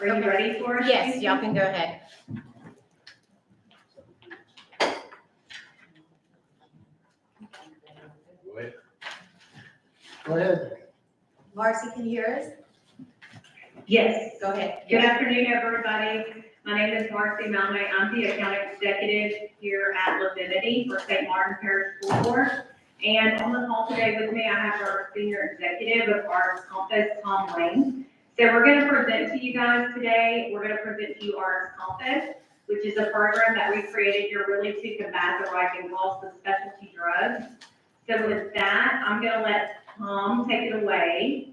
Are you ready for us? Yes, y'all can go ahead. Go ahead. Marcy, can you hear us? Yes. Go ahead. Good afternoon, everybody. My name is Marcy Malney. I'm the account executive here at Lavinity for St. Martin Parish School Board. And on the call today with me, I have our senior executive of Arts Compass, Tom Lane. So we're going to present to you guys today. We're going to present to you Arts Compass, which is a program that we created here really to combat the rising cost of specialty drugs. So with that, I'm going to let Tom take it away.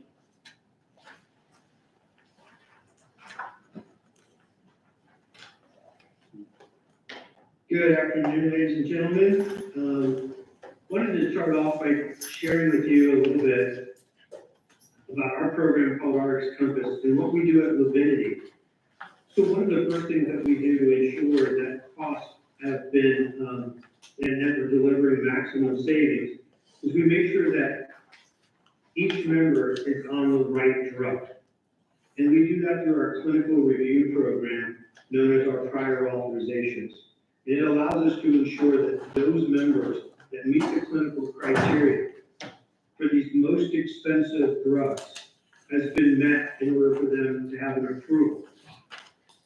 Good afternoon, ladies and gentlemen. Wanted to start off by sharing with you a little bit about our program called Arts Compass and what we do at Lavinity. So one of the first things that we do to ensure that costs have been and that we're delivering maximum savings is we make sure that each member is on the right drug. And we do that through our clinical review program known as our prior authorizations. It allows us to ensure that those members that meet the clinical criteria for these most expensive drugs has been met in order for them to have an approval.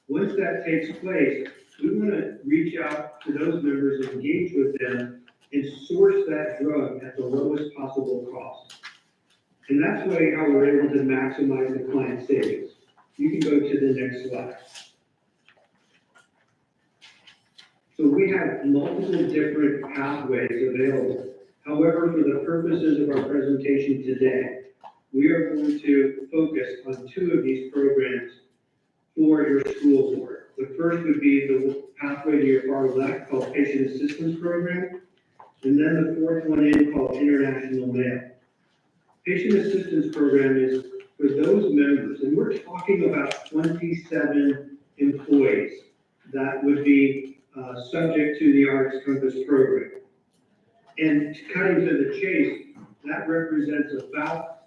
Once that takes place, we want to reach out to those members, engage with them, and source that drug at the lowest possible cost. And that's way how we're able to maximize the client savings. You can go to the next slide. So we have multiple different pathways available. However, for the purposes of our presentation today, we are going to focus on two of these programs for your school board. The first would be the pathway to your far left called Patient Assistance Program, and then the fourth one in called International Mail. Patient Assistance Program is for those members, and we're talking about 27 employees that would be subject to the Arts Compass program. And cutting to the chase, that represents about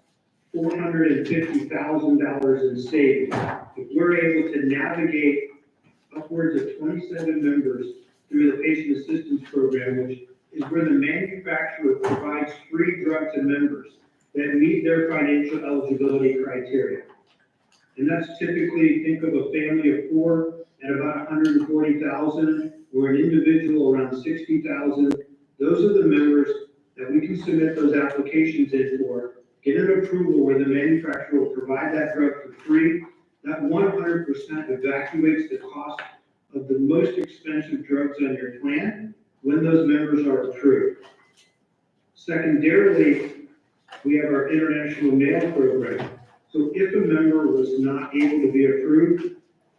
$450,000 in savings. If we're able to navigate upwards of 27 members through the Patient Assistance Program, which is where the manufacturer provides free drug to members that meet their financial eligibility criteria. And that's typically, think of a family of four at about 140,000, or an individual around 60,000. Those are the members that we can submit those applications in for, get an approval where the manufacturer will provide that drug for free. That 100% evacuates the cost of the most expensive drugs on your plan when those members are approved. Secondarily, we have our International Mail Program. So if a member was not able to be approved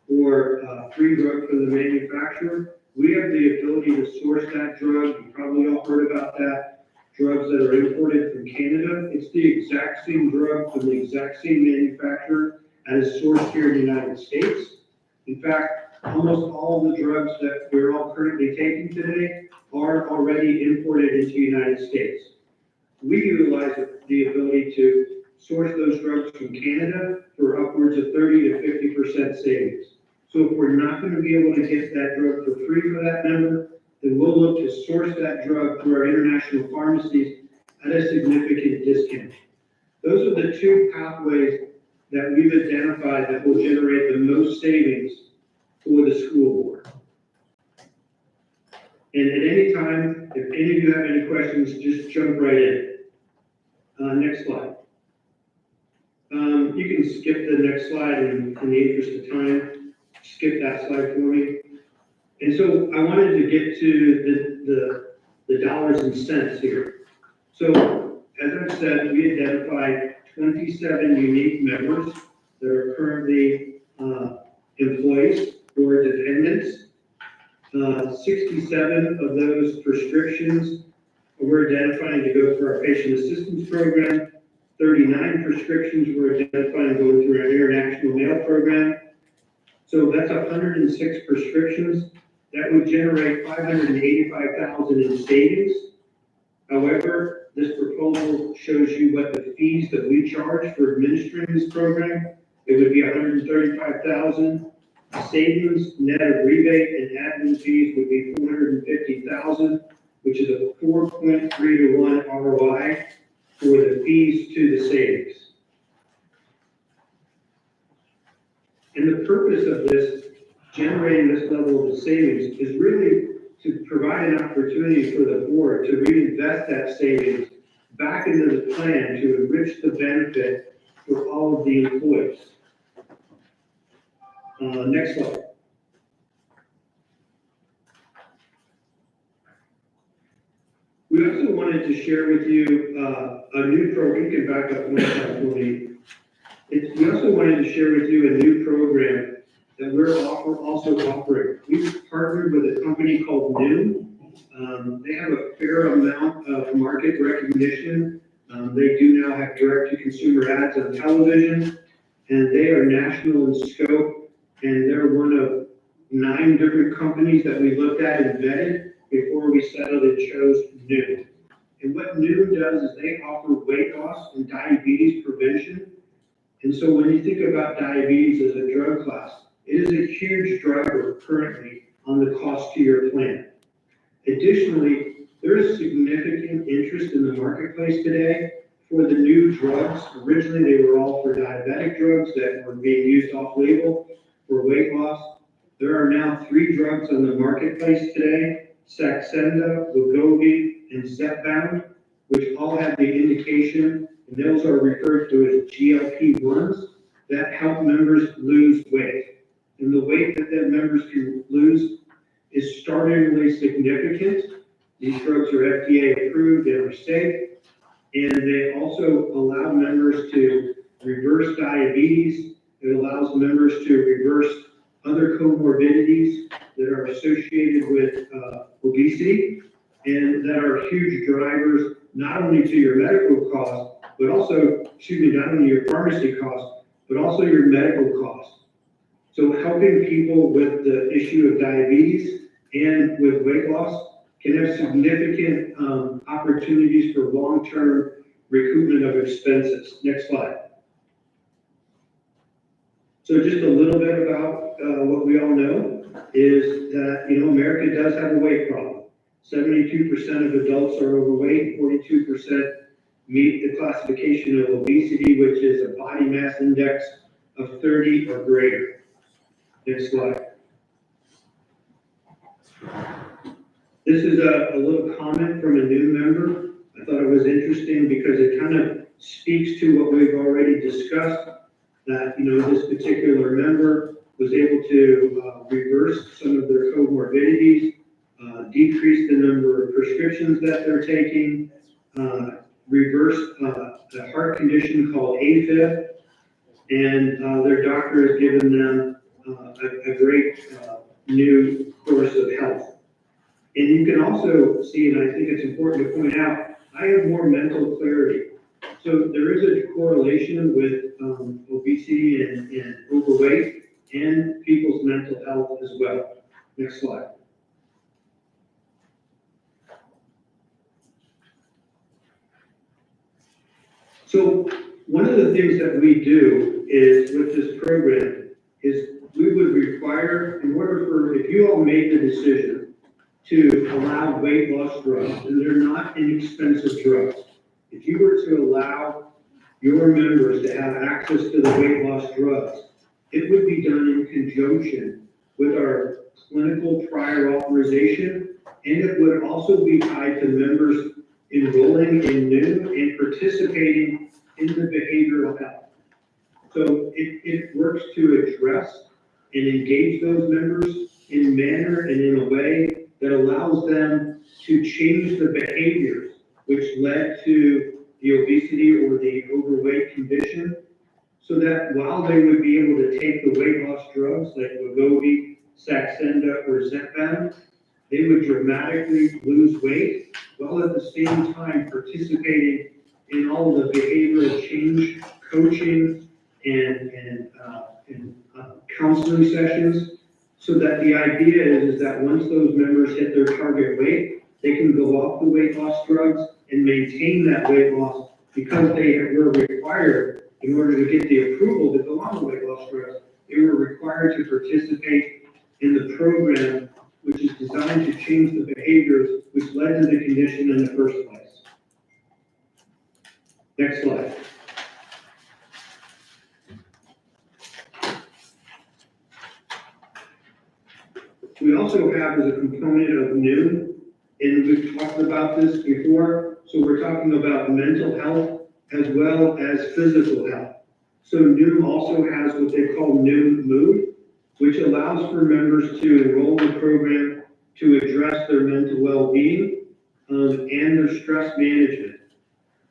or free drug from the manufacturer, we have the ability to source that drug. You probably all heard about that. Drugs that are imported from Canada. It's the exact same drug from the exact same manufacturer as sourced here in the United States. In fact, almost all of the drugs that we're all currently taking today are already imported into the United States. We utilize the ability to source those drugs from Canada for upwards of 30 to 50% savings. So if we're not going to be able to get that drug for free for that member, then we'll look to source that drug through our international pharmacies at a significant discount. Those are the two pathways that we've identified that will generate the most savings for the school board. And at any time, if any of you have any questions, just jump right in. Next slide. You can skip the next slide in the interest of time. Skip that slide for me. And so I wanted to get to the dollars and cents here. So as I've said, we identified 27 unique members that are currently employees or dependents. 67 of those prescriptions we're identifying to go through our patient assistance program. 39 prescriptions we're identifying going through our international mail program. So that's 106 prescriptions. That would generate $585,000 in savings. However, this proposal shows you what the fees that we charge for administering this program, it would be $135,000. Savings net of rebate and admin fees would be $450,000, which is a 4.3 to 1 ROI for the fees to the savings. And the purpose of this, generating this level of savings, is really to provide an opportunity for the board to reinvest that savings back into the plan to enrich the benefit for all of the employees. Next slide. We also wanted to share with you a new program. You can back up one slide for me. We also wanted to share with you a new program that we're also offering. We've partnered with a company called New. They have a fair amount of market recognition. They do now have direct-to-consumer ads on television, and they are national in scope, and they're one of 9 different companies that we looked at and vetted before we settled and chose New. And what New does is they offer weight loss and diabetes prevention. And so when you think about diabetes as a drug class, it is a huge driver currently on the cost to your plan. Additionally, there is significant interest in the marketplace today for the new drugs. Originally, they were all for diabetic drugs that were being used off-label for weight loss. There are now 3 drugs on the marketplace today: Saxenda, Wegovy, and Zepbound, which all have the indication, and those are referred to as GLP-1s, that help members lose weight. And the weight that members can lose is startlingly significant. These drugs are FDA approved and are safe, and they also allow members to reverse diabetes. It allows members to reverse other comorbidities that are associated with obesity, and that are huge drivers not only to your medical costs, but also, not only your pharmacy costs, but also your medical costs. So helping people with the issue of diabetes and with weight loss can have significant opportunities for long-term recoupment of expenses. Next slide. So just a little bit about what we all know is that, America does have a weight problem. 72% of adults are overweight, 42% meet the classification of obesity, which is a body mass index of 30 or greater. Next slide. This is a little comment from a new member. I thought it was interesting because it kind of speaks to what we've already discussed, that, this particular member was able to reverse some of their comorbidities, decrease the number of prescriptions that they're taking, reverse a heart condition called AFib, and their doctor has given them a great new course of health. And you can also see, and I think it's important to point out, I have more mental clarity. So there is a correlation with obesity and overweight and people's mental health as well. Next slide. So one of the things that we do is with this program is we would require, in order for, if you all made the decision to allow weight loss drugs, and they're not inexpensive drugs, if you were to allow your members to have access to the weight loss drugs, it would be done in conjunction with our clinical prior authorization, and it would also be tied to members enrolling in New and participating in the behavioral health. So it works to address and engage those members in a manner and in a way that allows them to change the behaviors which led to the obesity or the overweight condition, so that while they would be able to take the weight loss drugs like Wegovy, Saxenda, or Zepbound, they would dramatically lose weight, while at the same time participating in all the behavioral change coaching and counseling sessions, so that the idea is that once those members hit their target weight, they can go off the weight loss drugs and maintain that weight loss because they were required in order to get the approval to go on the weight loss drugs, they were required to participate in the program, which is designed to change the behaviors which led to the condition in the first place. Next slide. We also have as a component of NEW, and we've talked about this before, so we're talking about mental health as well as physical health. So NEW also has what they call NEW Mood, which allows for members to enroll in the program to address their mental well-being and their stress management.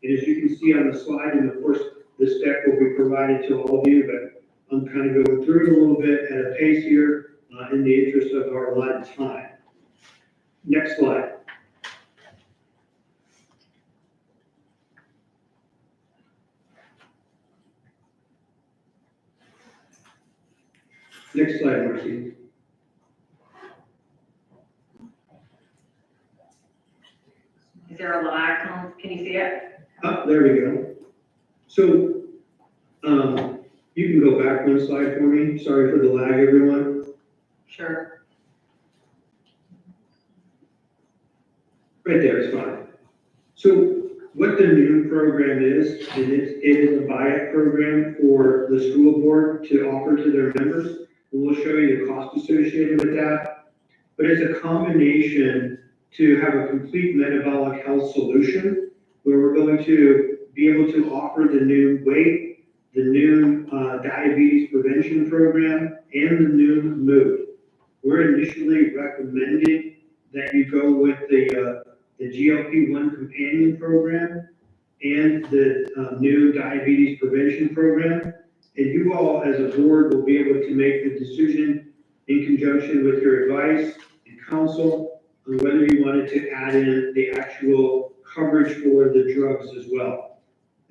And as you can see on the slide, and of course, this deck will be provided to all of you, but I'm kind of going through it a little bit at a pace here in the interest of our allotted time. Next slide. Next slide, Marcy. Is there a lag on, can you see it? Oh, there we go. So, you can go back one slide for me. Sorry for the lag, everyone. Sure. Right there, it's fine. So what the new program is, and it is a buy-up program for the school board to offer to their members. And we'll show you the cost associated with that. But it's a combination to have a complete metabolic health solution where we're going to be able to offer the new weight, the new diabetes prevention program, and the new mood. We're initially recommending that you go with the GLP-1 companion program and the new diabetes prevention program. And you all as a board will be able to make the decision in conjunction with your advice and counsel on whether you wanted to add in the actual coverage for the drugs as well.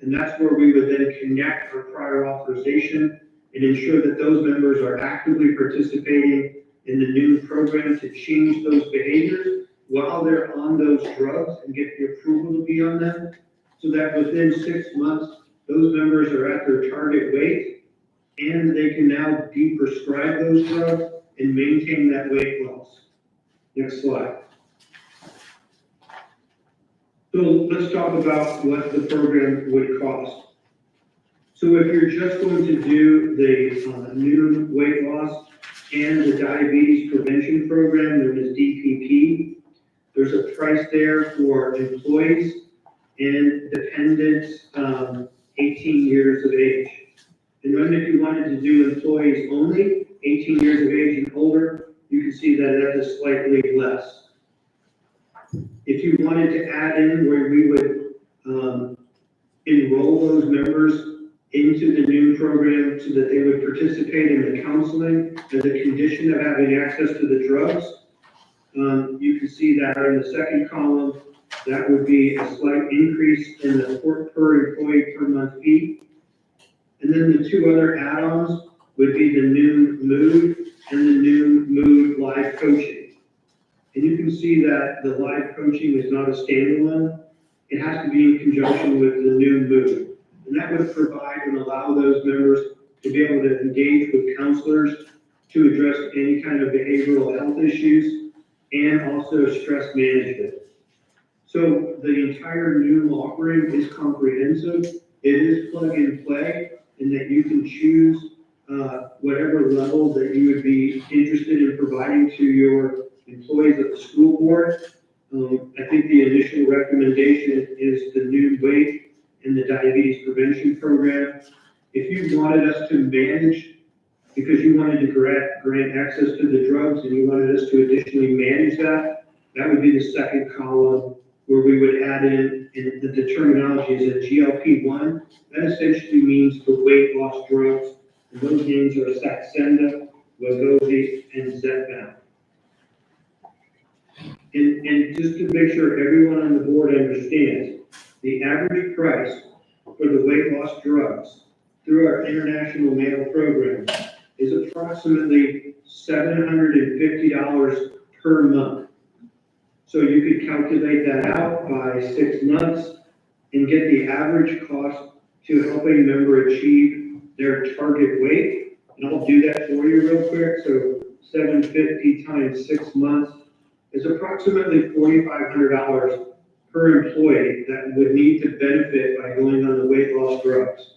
And that's where we would then connect our prior authorization and ensure that those members are actively participating in the new program to change those behaviors while they're on those drugs and get the approval to be on them, so that within 6 months, those members are at their target weight and they can now de-prescribe those drugs and maintain that weight loss. Next slide. So let's talk about what the program would cost. So if you're just going to do the new weight loss and the diabetes prevention program known as DPP, there's a price there for employees and dependents 18 years of age. And then if you wanted to do employees only, 18 years of age and older, you can see that that is slightly less. If you wanted to add in where we would enroll those members into the new program so that they would participate in the counseling as a condition of having access to the drugs, you can see that in the second column, that would be a slight increase in the per employee per month fee. And then the two other add-ons would be the new mood and the new mood live coaching. And you can see that the live coaching is not a standalone. It has to be in conjunction with the new mood. And that would provide and allow those members to be able to engage with counselors to address any kind of behavioral health issues and also stress management. So the entire new offering is comprehensive. It is plug and play, in that you can choose whatever level that you would be interested in providing to your employees at the school board. I think the initial recommendation is the new weight and the diabetes prevention program. If you wanted us to manage, because you wanted to grant access to the drugs and you wanted us to additionally manage that, that would be the second column where we would add in, and the terminology is a GLP-1. That essentially means the weight loss drugs, and those names are Saxenda, Wegovy, and Zepbound. And just to make sure everyone on the board understands, the average price for the weight loss drugs through our international mail program is approximately $750 per month. So you could calculate that out by 6 months and get the average cost to help a member achieve their target weight. And I'll do that for you real quick. So 750 times 6 months is approximately $4,500 per employee that would need to benefit by going on the weight loss drugs.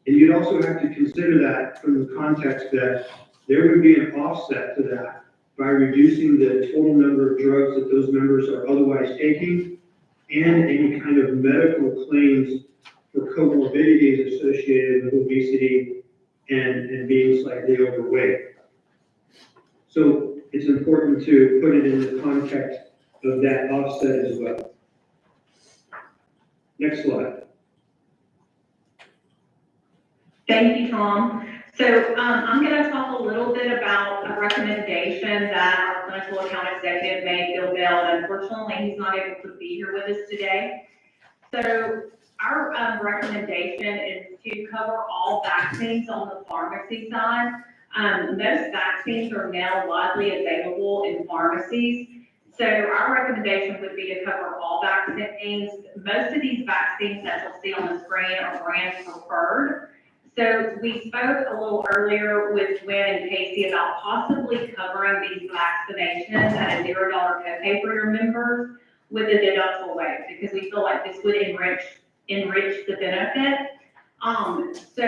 And you'd also have to consider that from the context that there would be an offset to that by reducing the total number of drugs that those members are otherwise taking and any kind of medical claims for comorbidities associated with obesity and being slightly overweight. So it's important to put it in the context of that offset as well. Next slide. Thank you, Tom. So I'm going to talk a little bit about a recommendation that our clinical account executive made, Bill Bell, and unfortunately he's not able to be here with us today. So our recommendation is to cover all vaccines on the pharmacy side. Most vaccines are now widely available in pharmacies. So our recommendation would be to cover all vaccines. Most of these vaccines that you'll see on the screen are brand preferred. So we spoke a little earlier with Wynn and Casey about possibly covering these vaccinations at a $0 copay for your members with a deductible waiver, because we feel like this would enrich the benefit. So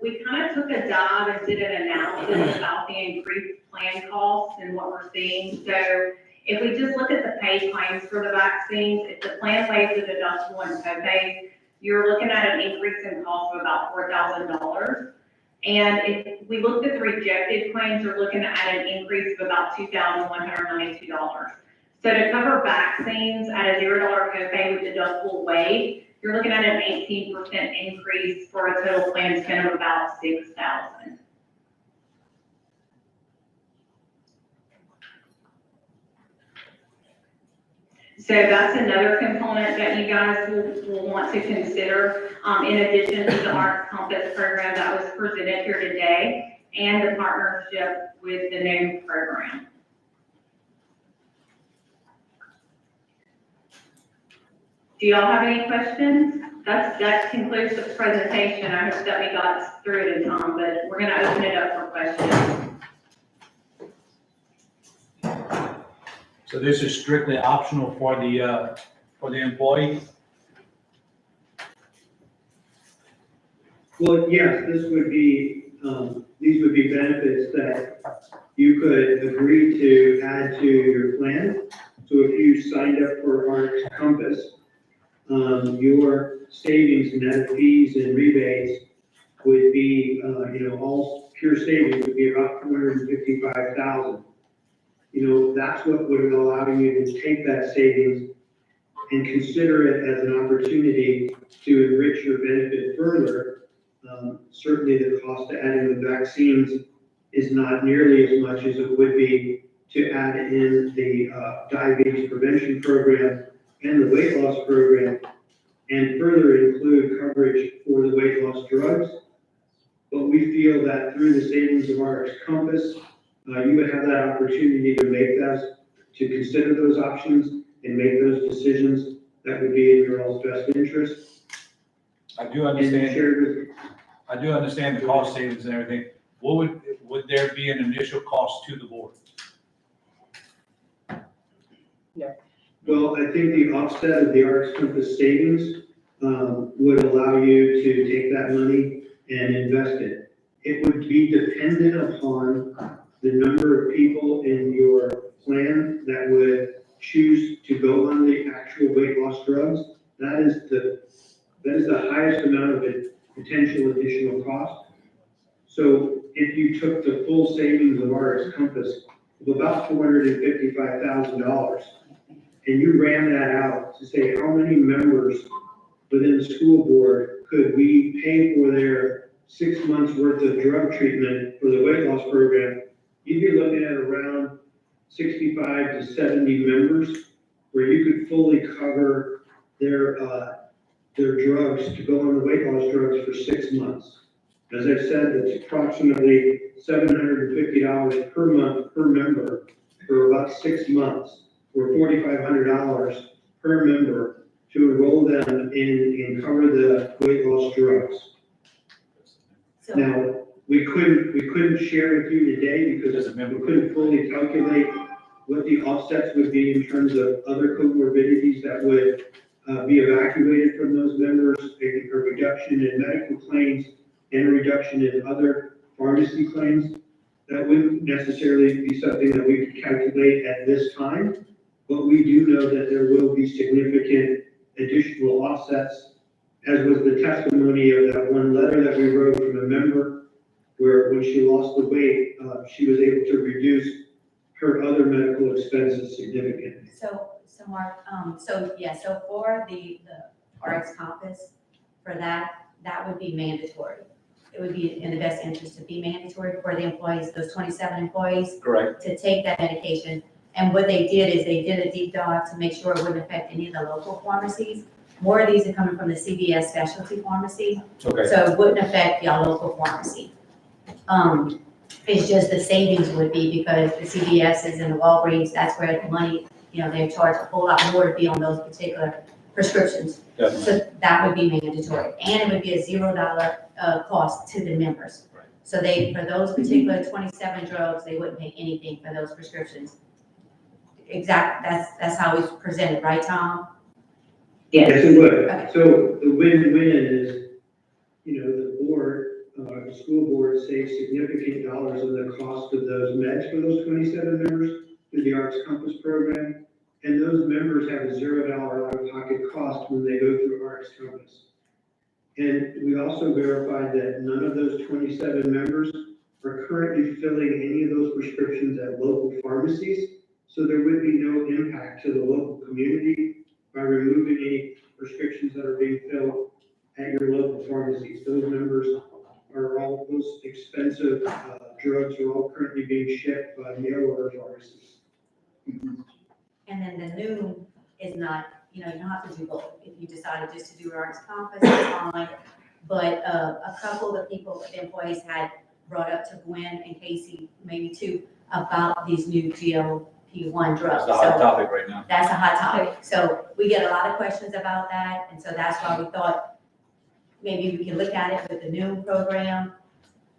we kind of took a dive and did an analysis about the increased plan costs and what we're seeing. So if we just look at the paid claims for the vaccines, if the plan waives the deductible and copays, you're looking at an increase in cost of about $4,000. And if we looked at the rejected claims, you're looking at an increase of about $2,192. So to cover vaccines at a $0 copay with deductible waived, you're looking at an 18% increase for a total plan spend of about $6,000. So that's another component that you guys will want to consider, in addition to the Arts Compass program that was presented here today and the partnership with the new program. Do y'all have any questions? That concludes the presentation. I hope that we got through it in time, but we're going to open it up for questions. So this is strictly optional for the employee? Well, yes, this would be, these would be benefits that you could agree to add to your plan. So if you signed up for Arts Compass, your savings net of fees and rebates would be, all pure savings would be about $255,000. That's what would allow you to take that savings and consider it as an opportunity to enrich your benefit further. Certainly the cost to adding the vaccines is not nearly as much as it would be to add in the diabetes prevention program and the weight loss program, and further include coverage for the weight loss drugs. But we feel that through the savings of Arts Compass, you would have that opportunity to consider those options and make those decisions that would be in your all's best interest. I do understand the cost savings and everything. Would there be an initial cost to the board? Well, I think the offset of the Arts Compass savings would allow you to take that money and invest it. It would be dependent upon the number of people in your plan that would choose to go on the actual weight loss drugs. That is the highest amount of potential additional cost. So if you took the full savings of Arts Compass of about $455,000, and you ran that out to say how many members within the school board could we pay for their 6 months worth of drug treatment for the weight loss program, you'd be looking at around 65 to 70 members where you could fully cover their drugs to go on the weight loss drugs for 6 months. As I said, it's approximately $750 per month per member for about 6 months, or $4,500 per member to enroll them in and cover the weight loss drugs. So, Now, we couldn't share with you today because we couldn't fully calculate what the offsets would be in terms of other comorbidities that would be evacuated from those members, a reduction in medical claims and a reduction in other pharmacy claims. That wouldn't necessarily be something that we could calculate at this time, but we do know that there will be significant additional offsets, as was the testimony of that one letter that we wrote from a member, where when she lost the weight, she was able to reduce her other medical expenses significantly. so Mark, so for the RX Compass, for that would be mandatory. It would be in the best interest to be mandatory for the employees, those 27 employees, Correct. to take that medication. And what they did is they did a deep dive to make sure it wouldn't affect any of the local pharmacies. More of these are coming from the CVS specialty pharmacy, Okay. so it wouldn't affect y'all local pharmacy. It's just the savings would be because the CVS's and the Walgreens, that's where the money, they charge a whole lot more to be on those particular prescriptions. Definitely. So that would be mandatory, and it would be a $0 cost to the members. Right. So for those particular 27 drugs, they wouldn't pay anything for those prescriptions. Exactly, that's how it's presented, right, Tom? Yes, it would. Okay. So the win-win is, the board, the school board saves significant dollars on the cost of those meds for those 27 members through the Arts Compass program. And those members have a $0 out-of-pocket cost when they go through Arts Compass. And we also verified that none of those 27 members are currently filling any of those prescriptions at local pharmacies. So there would be no impact to the local community by removing any prescriptions that are being filled at your local pharmacies. Those members are all, those expensive drugs are all currently being shipped by mail order pharmacies. And then the new is not, you don't have to do both. If you decided just to do Arts Compass, it's fine. But a couple of people, the employees had brought up to Gwen and Casey, maybe too, about these new GLP-1 drugs. That's a hot So topic right now. that's a hot topic. So we get a lot of questions about that. And so that's why we thought maybe we can look at it with the new program.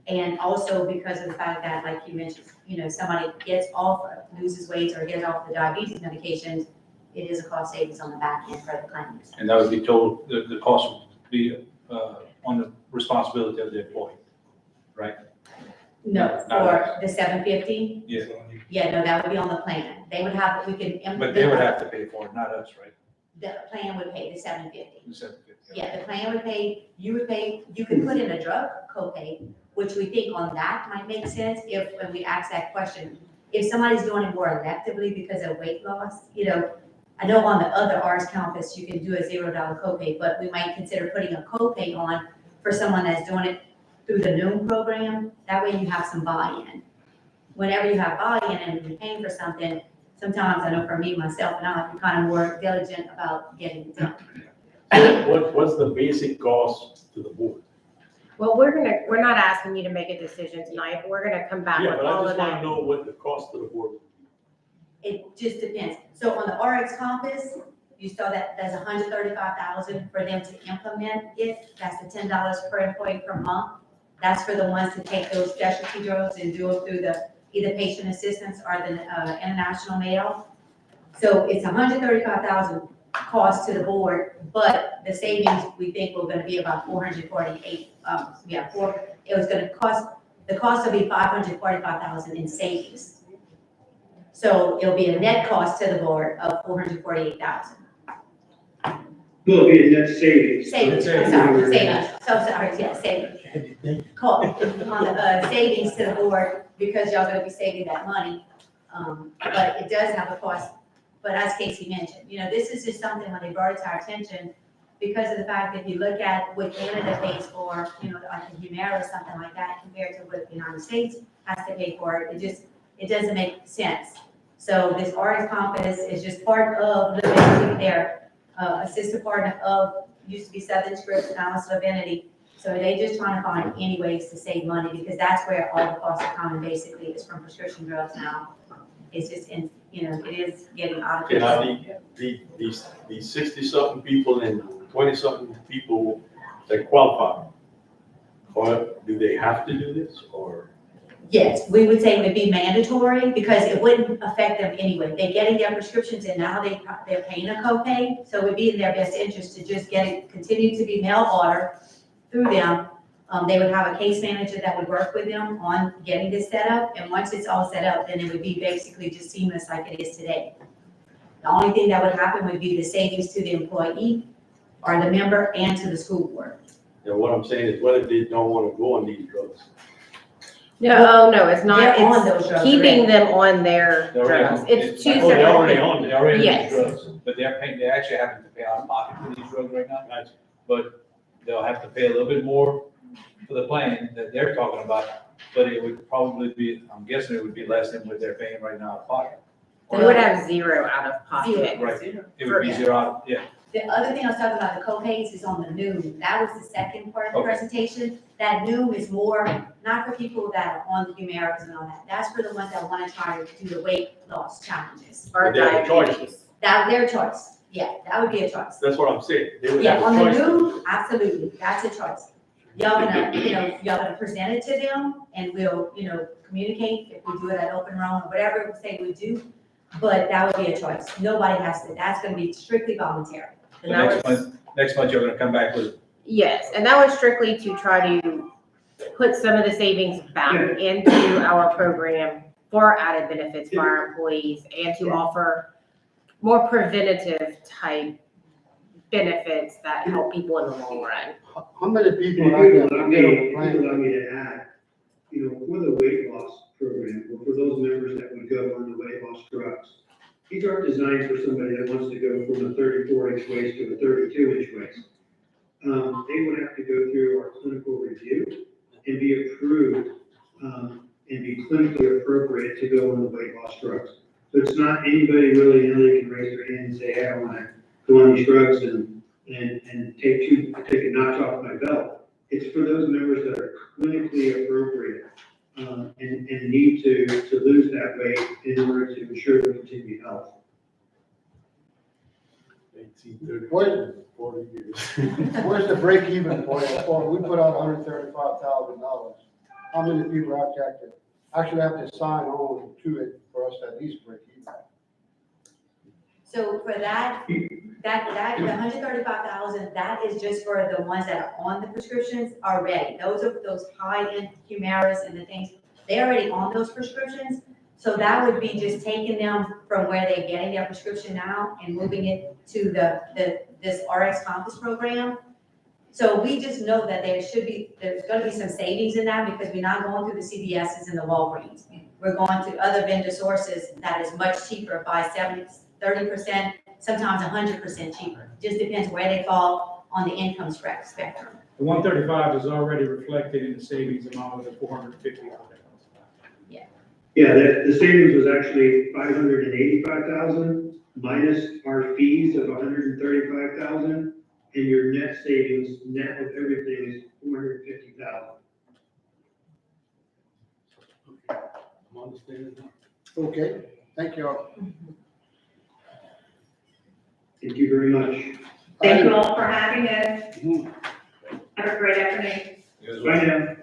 And also because of the fact that, like you mentioned, somebody gets off, loses weight or gets off the diabetes medications, it is a cost savings on the back end for the clients. And that would be told, the cost would be on the responsibility of the employee, right? No, Not for the 750, Yeah. yeah, no, that would be on the plan. They would have, we can. But they would have to pay for it, not us, right? The plan would pay the 750. The 750. Yeah, the plan would pay, you would pay, you could put in a drug copay, which we think on that might make sense if, when we ask that question, if somebody's doing it more electively because of weight loss, I know on the other R's Compass, you can do a $0 copay, but we might consider putting a copay on for someone that's doing it through the Noom program. That way you have some buy-in. Whenever you have buy-in and you're paying for something, sometimes I know for me, myself, and I'm kind of more diligent about getting it done. What's the basic cost to the board? Well, we're not asking you to make a decision tonight. We're gonna come back Yeah, with but all I of just want to that. know what the cost to the board would be. It just depends. So on the RX Compass, you saw that there's $135,000 for them to implement it. That's the $10 per employee per month. That's for the ones to take those specialty drugs and do it through the either patient assistance or the international mail. So it's $135,000 cost to the board, but the savings we think we're gonna be about 448. It was gonna cost, the cost will be 545,000 in savings. So it'll be a net cost to the board of 448,000. Will be a net savings. Savings, I'm sorry, savings, so sorry, yeah, savings. Cost, on the, savings to the board, because y'all gonna be saving that money. But it does have a cost, but as Casey mentioned, this is just something when they brought it to our attention, because of the fact that if you look at what Canada pays for, like the Humira or something like that, compared to what the United States has to pay for it, it doesn't make sense. So this RX Compass is just part of Livinity, their assistant partner of, used to be Southern Scripts, now it's Livinity. So they just trying to find any ways to save money, because that's where all the costs are coming, basically, is from prescription drugs now. It's just, in it is getting out of Okay, now, control. these 60-something people and 20-something people that qualify, or do they have to do this, or? Yes, we would say it would be mandatory because it wouldn't affect them anyway. They're getting their prescriptions and now they're paying a copay. So it would be in their best interest to just get it, continue to be mail order through them. They would have a case manager that would work with them on getting this set up. And once it's all set up, then it would be basically just seamless like it is today. The only thing that would happen would be the savings to the employee or the member and to the school board. Yeah, what I'm saying is, what if they don't want to go on these drugs? No, no, it's not, They're on those it's drugs keeping already. them on their They're already drugs. on- It's two Oh, they're already separate. on They there. already on Yes. these drugs, but they're actually having to pay out of pocket for these drugs right now. Gotcha. But they'll have to pay a little bit more for the plan that they're talking about, but it would probably be, I'm guessing it would be less than what they're paying right now out of pocket. They would have zero out of pocket. Zero. It would be zero out, yeah. The other thing I was talking about, the co-pays is on the noon. That was the second part of the Okay. presentation. That noon is more, not for people that are on the Humira's and all that. That's for the ones that want to try to do the weight loss challenges. Or They have a choice. diabetes. That, their choice. Yeah, that would be a choice. That's what I'm saying. They would Yeah, have on a the choice. noon, absolutely, that's a choice. Y'all gonna, y'all gonna present it to them and we'll, communicate if we do it at open enrollment, whatever we say we do. But that would be a choice. Nobody has to, that's gonna be strictly voluntary. So And that next month you're gonna come back with, Yes, and that was strictly to try to put some of the savings back into our program for added benefits for our employees and to offer more preventative type benefits that help people in the long run. How many If people you are there? allow me, if you allow me to add, for the weight loss program, or for those members that would go on the weight loss drugs, these aren't designed for somebody that wants to go from a 34-inch waist to a 32-inch waist. They would have to go through our clinical review and be approved, and be clinically appropriate to go on the weight loss drugs. So it's not anybody willy-nilly can raise their hand and say, hey, I want to go on these drugs and take a notch off my belt. It's for those members that are clinically appropriate, and need to lose that weight in order to ensure their continued health. 18, 30, What? 40 years. Where's the break even point? We put out $135,000. How many people actually have to sign on to it for us to at least break even? So for that, the $135,000, that is just for the ones that are on the prescriptions already. Those are those high-end Humira's and the things, they're already on those prescriptions. So that would be just taking them from where they're getting their prescription now and moving it to this RX Compass program. So we just know that there's gonna be some savings in that because we're not going through the CVS's and the Walgreens. We're going to other vendor sources that is much cheaper by 30%, sometimes 100% cheaper. Just depends where they fall on the income spectrum. The 135 is already reflected in the savings amount of the 450. Yeah, the savings was actually 585,000 minus our fees of 135,000, and your net savings, net of everything, is 450,000. I'm understanding now. Okay, thank you all. Thank you very much. Thank you all for having us. Mhm. Have a great afternoon. Bye now.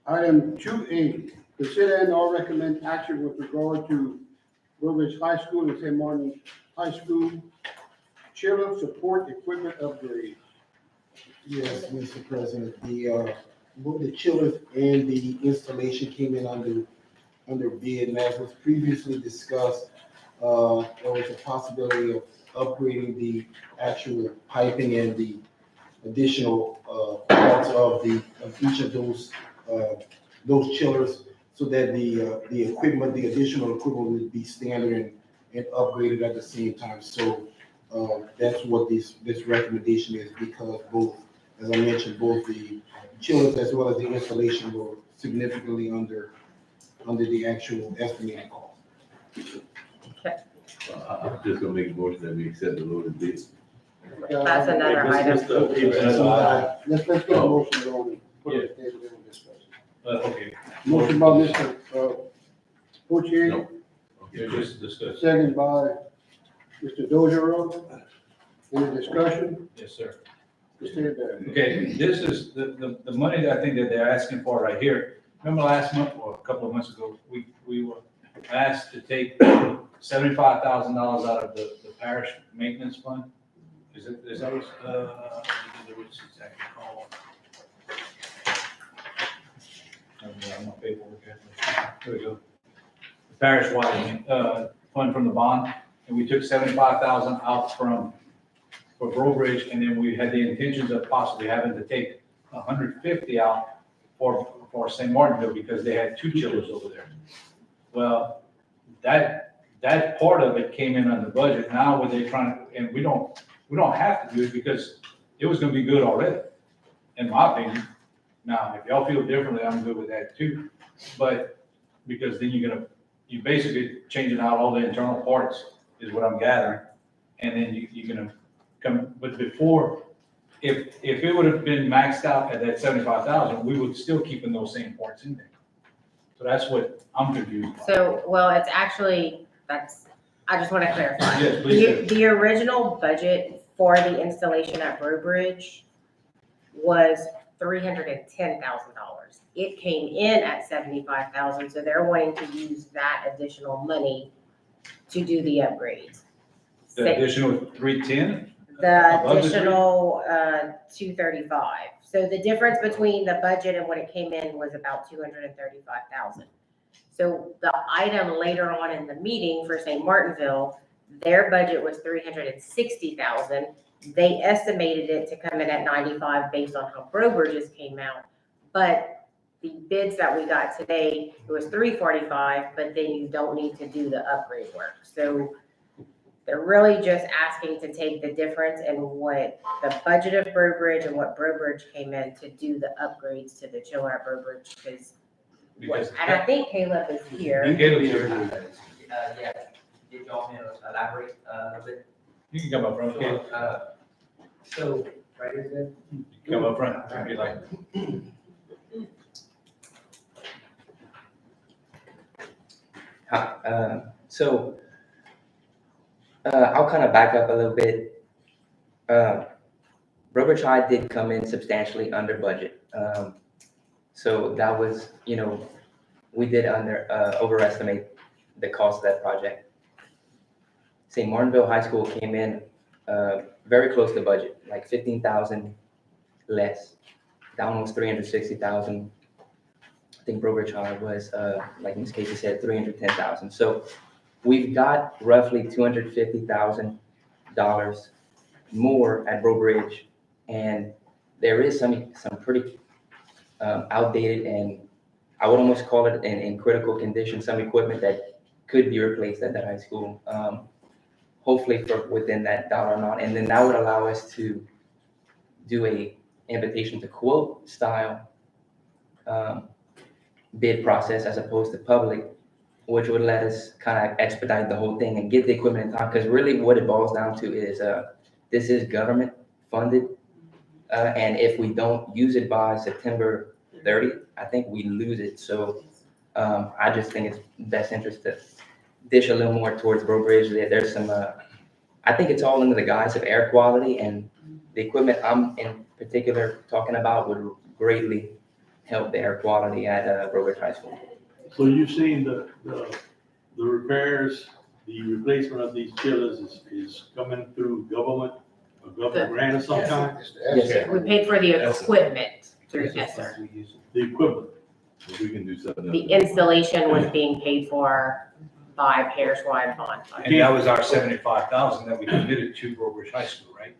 Item 2A, consider and or recommend action with regard to Burbridge High School and St. Martin High School children support equipment upgrade. Yes, Mr. President, both the children and the installation came in under bid, and as was previously discussed, there was a possibility of upgrading the actual piping and the additional parts of each of those chillers, so that the equipment, the additional equipment would be standard and upgraded at the same time. So that's what this recommendation is, because both, as I mentioned, both the chillers as well as the installation were significantly under the actual estimated cost. I'm just gonna make a motion that we accept the loaded bid. That's another item. Let's get a motion going. Put it on the table, then we'll discuss. okay. Motion by Mr. Potier, No. You're just discussing. second by Mr. Dojero. Any discussion? Yes, sir. Mr. Bear. Okay, this is the money that I think that they're asking for right here. Remember last month or a couple of months ago, we were asked to take $75,000 out of the parish maintenance fund? Is that what's exactly called? I'm not paperwork here. Here we go. The parish wide, fund from the bond, and we took 75,000 out for Grove Bridge, and then we had the intentions of possibly having to take 150 out for St. Martinville because they had two chillers over there. Well, that part of it came in on the budget. Now what they're trying, and we don't have to do it because it was gonna be good already, in my opinion. Now, if y'all feel differently, I'm good with that too. But, because then you're basically changing out all the internal parts is what I'm gathering. And then you're gonna come, but before, if it would have been maxed out at that 75,000, we would still keeping those same parts in there. So that's what I'm confused about. So, well, it's actually, I just want to clarify. Yes, please do. The original budget for the installation at Brew Bridge was $310,000. It came in at $75,000, so they're wanting to use that additional money to do the upgrades. The additional 310? The Above the additional, 235. So the difference between the budget and what it came in was about 235,000. So the item later on in the meeting for St. Martinville, their budget was 360,000. They estimated it to come in at 95 based on how Bridges came out. But the bids that we got today, it was 345, but then you don't need to do the upgrade work. So they're really just asking to take the difference in what the budget of Bridge and what Bridge came in to do the upgrades to the chiller at Bridge, Because and I think Caleb is here. Caleb's here. Yeah, did y'all want to elaborate a little bit? You can come up front, Caleb. So, right here, Come up front. If you like. I'll kind of back up a little bit. Rubber High did come in substantially under budget. So that was, we did overestimate the cost of that project. St. Martinville High School came in very close to budget, like 15,000 less. Down was 360,000. I think Bridge High was, like Ms. Casey said, 310,000. So we've got roughly $250,000 more at Bridge, and there is some pretty outdated, and I would almost call it in critical condition, some equipment that could be replaced at that high school. Hopefully for within that dollar amount, and then that would allow us to do a invitation to quote style bid process as opposed to public, which would let us kind of expedite the whole thing and get the equipment in time. Because really what it boils down to is this is government funded. And if we don't use it by September 30th, I think we lose it. So I just think it's best interest to dish a little more towards Bridge. There's some, I think it's all under the guise of air quality, and the equipment I'm in particular talking about would greatly help the air quality at Bridge High School. So you've seen the repairs, the replacement of these chillers is coming through government, a government grant of some kind? Yes, sir. We paid for the equipment through ESSER. The equipment. If we can do something else. The installation was being paid for by Parish Wide Bond Fund. And that was our 75,000 that we committed to Bridge High School, right?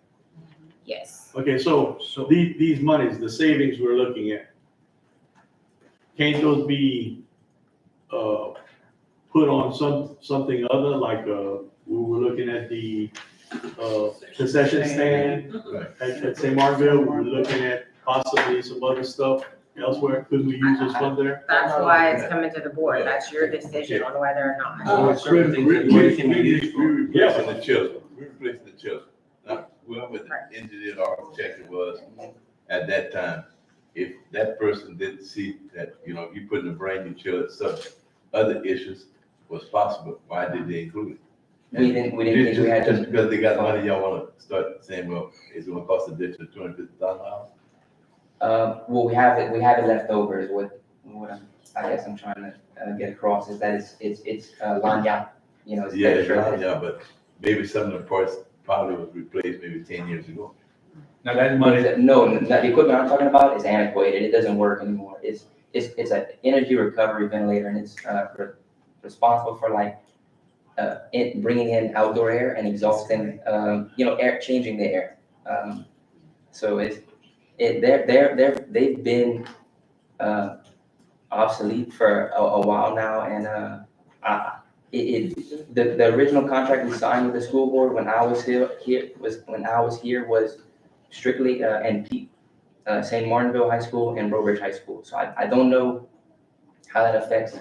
Yes. Okay, so these monies, the savings we're looking at, can't those be put on something other, like we were looking at the concession stand at St. Martinville, we were looking at possibly some other stuff elsewhere. Could we use those funds there? That's why it's coming to the board. That's your decision on whether or not. Replacing the children, we're replacing the children. Now, whoever the engineer or architect was at that time, if that person didn't see that, if you put in a brand new chiller, some other issues, was possible, why did they include it? We didn't think we had Just to, because they got money, y'all wanna start saying, well, it's gonna cost the district $250,000? well, we have it left over is I guess I'm trying to get across is that it's lined out, you know. It's Yeah, extra. yeah, but maybe some of the parts probably was replaced maybe 10 years ago. Now that money, No, the equipment I'm talking about is antiquated. It doesn't work anymore. It's an energy recovery ventilator, and it's responsible for like bringing in outdoor air and exhausting, air, changing the air. So they've been obsolete for a while now, and the original contract we signed with the school board when I was here was strictly St. Martinville High School and Robridge High School. So I don't know how that affects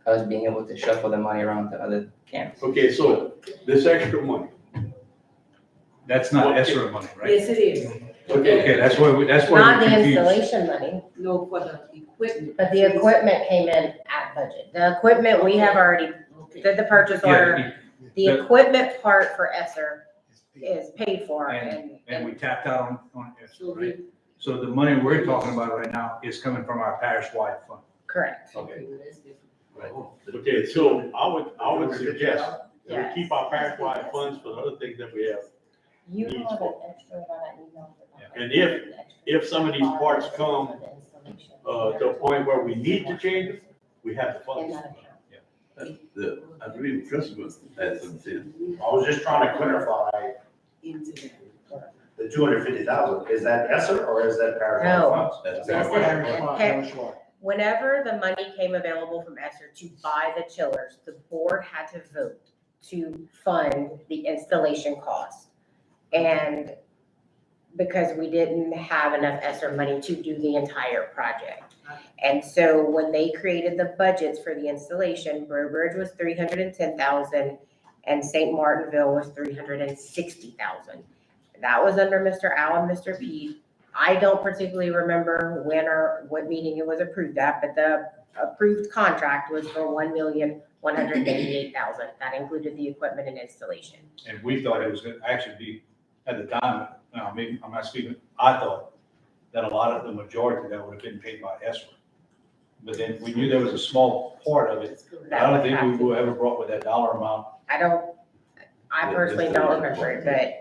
us being able to shuffle the money around to other camps. Okay, so this extra money, that's not ESSER money, right? Yes, it is. Okay, that's why we're Not the confused. installation money, No, for the equipment. but the equipment came in at budget. The equipment, we have already did the purchase order. Yeah, The equipment part for ESSER is paid for and we tapped out on ESSER, right? So the money we're talking about right now is coming from our parish-wide fund. correct. Okay. okay, so I would suggest that Yes. we keep our parish-wide funds for the other things that we have. You Needs have for- an extra on that email. And if some of these parts come, to a point where we need to change it, we have the funds. I believe Christmas had some sense. I was just trying to clarify, the 250,000, is that ESSER or is that parish No. funds? That's Yes, fair. it is. Parish-wide. Whenever the money came available from ESSER to buy the chillers, the board had to vote to fund the installation cost. And because we didn't have enough ESSER money to do the entire project. And so when they created the budgets for the installation, Brobridge was 310,000 and St. Martinville was 360,000. That was under Mr. Al and Mr. Pete. I don't particularly remember when or what meeting it was approved at, but the approved contract was for $1,188,000. That included the equipment and installation. And we thought it was gonna actually be, at the time, maybe I'm not speaking, I thought that a lot of the majority of that would have been paid by ESSER. But then we knew there was a small part of it. I don't think we were ever brought with that dollar amount. I personally don't remember it, but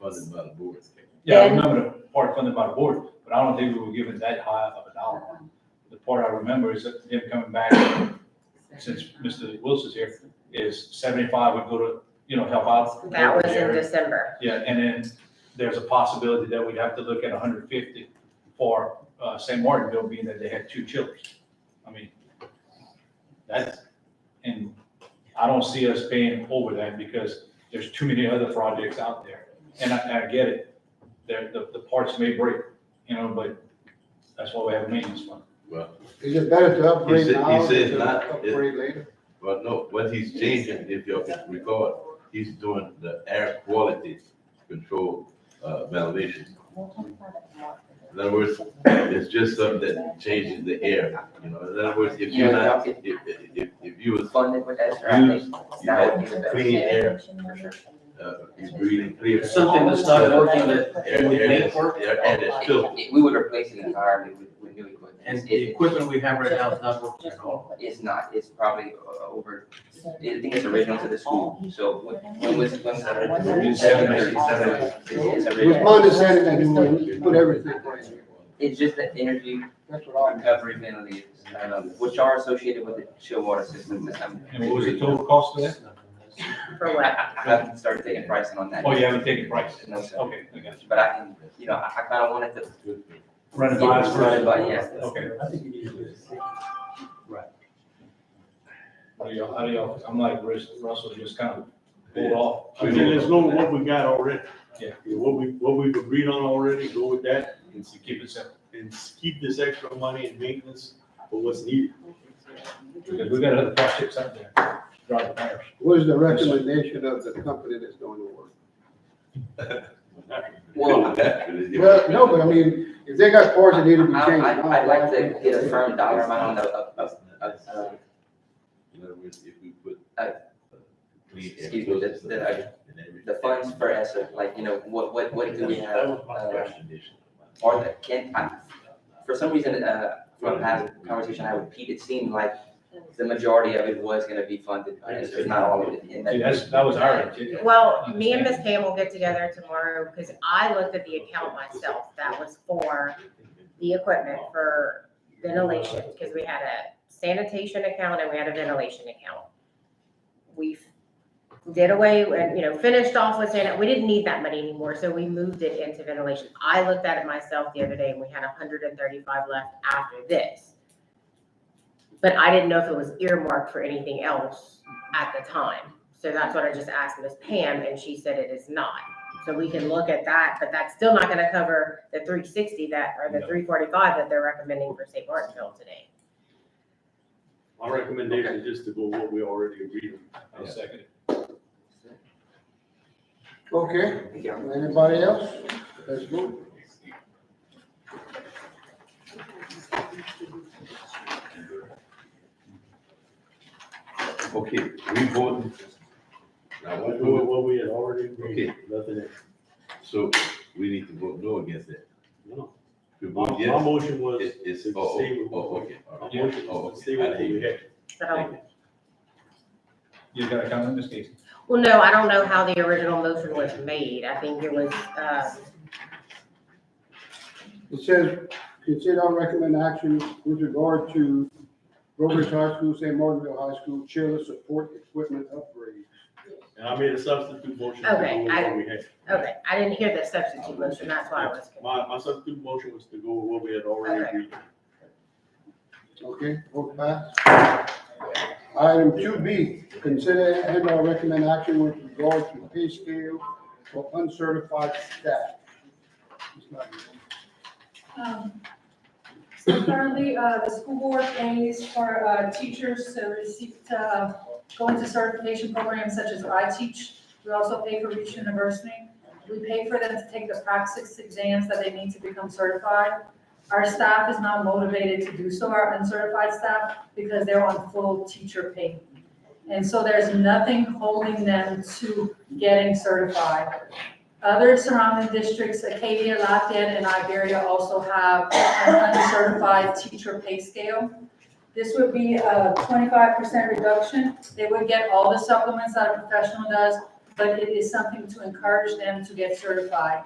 Funded by the board. Yeah, I Then- remember the part funded by the board, but I don't think we were given that high of a dollar amount. The part I remember is that them coming back, since Mr. Wilson's here, is 75 would go to, help out. that was in area. December. Yeah, and then there's a possibility that we'd have to look at 150 for St. Martinville, being that they had 2 chillers. I mean, and I don't see us paying over that because there's too many other projects out there. And I get it, the parts may break, but that's why we have a maintenance fund. Well, Is it better to upgrade He said- now he said than not- to upgrade later? well, no, what he's changing, if you can recall, he's doing the air quality control, validation. In other words, it's just something that changes the air, In other words, if you're not, if you was Funded with ESSER, I used, think you that would had be the best. clean air, you're breathing clear. Something that's not working that Air, would air make that's, work. air that's filtered. We would replace it entirely with new equipment. And the equipment we have right now is not working at all. It's not, it's probably over, I think it's original to the school, so when was that? It's It was original. my understanding that you would put everything right. It's just the energy That's what I. recovery ventilators, which are associated with the chill water system. And what was the total cost of that? For what? I haven't started taking pricing on that. Oh, you haven't taken price? No, sir. Okay, I got you. But I can, I kind of wanted to. Run it by us Run it first. by, yeah. Okay. I think you need to. How do y'all, I'm like Russell, just kind of hold off. I mean, let's go with what we got already. Yeah. What we've agreed on already, go with that And keep it simple. and keep this extra money in maintenance for what's needed. Because we got other projects out there. Drive the tires. What is the recommendation of the company that's doing the work? Well, Well, no, but I mean, if they got parts that need to be changed. I'd like to get a firm dollar amount on In other words, if we put excuse me, the funds for ESSER, like, you know, what do we That have? was my question. Or for some reason, from past conversation I had with Pete, it seemed like the majority of it was gonna be funded by ESSER, not all of it. And See, that was our intent. Well, me and Ms. Pam will get together tomorrow, because I looked at the account myself, that was for the equipment for ventilation, because we had a sanitation account and we had a ventilation account. We did away and, you know, finished off with we didn't need that money anymore, so we moved it into ventilation. I looked at it myself the other day and we had 135 left after this. But I didn't know if it was earmarked for anything else at the time. So that's what I just asked Ms. Pam, and she said it is not. So we can look at that, but that's still not gonna cover the 360 or the 345 that they're recommending for St. Martinville today. My recommendation is just to go what we already agreed on. I'll second it. Okay, anybody else? Let's go. Okay, we voting. Now, We're what doing what we had already agreed, Okay. nothing else. so we need to vote no against that. No. We My, vote my yes. motion was to It's, stay oh, with. okay. All My right. motion Oh, was to okay. stay with what we had. So, You got a comment, Ms. Casey? well, no, I don't know how the original motion was made. I think it was, It says, consider and recommend action with regard to Robert High School, St. Martinville High School, chiller support equipment upgrades. And I made a substitute motion to go Okay, with what we had. okay, I didn't hear the substitute motion, that's why I was. My substitute motion was to go with what we had already Okay. agreed. Okay, vote pass. Item 2B, consider and or recommend action with regard to pay scale for uncertified staff. It's not here. So currently, the school board pays for teachers to receive, to go into certification programs such as I Teach. We also pay for Reach University. We pay for them to take the practice exams that they need to become certified. Our staff is not motivated to do so, our uncertified staff, because they're on full teacher pay. And so there's nothing holding them to getting certified. Other surrounding districts, Acadia, Lafayette, and Iberia also have an uncertified teacher pay scale. This would be a 25% reduction. They would get all the supplements that a professional does, but it is something to encourage them to get certified.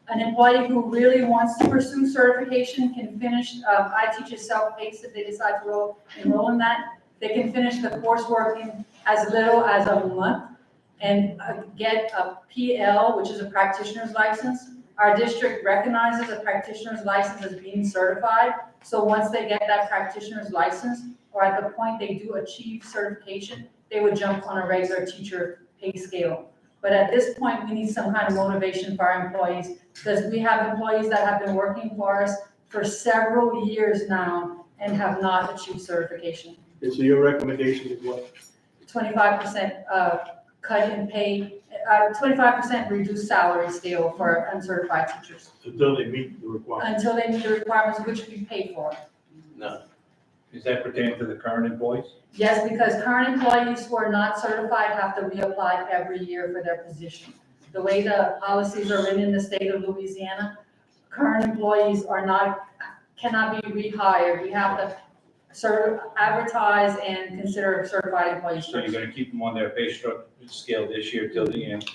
An employee who really wants to pursue certification can finish, I Teach is self-paced if they decide to enroll in that. They can finish the coursework in as little as a month and get a PL, which is a practitioner's license. Our district recognizes a practitioner's license as being certified. So once they get that practitioner's license, or at the point they do achieve certification, they would jump on a regular teacher pay scale. But at this point, we need some kind of motivation for our employees, because we have employees that have been working for us for several years now and have not achieved certification. And so your recommendation is what? 25% cut in pay, 25% reduced salary scale for uncertified teachers Until they meet the requirements. until they meet the requirements, which we pay for. No. Is that pertaining to the current employees? Yes, because current employees who are not certified have to reapply every year for their position. The way the policies are written in the state of Louisiana, current employees cannot be rehired. We have to advertise and consider certified employees. So you're gonna keep them on their pay structure scale this year till the end?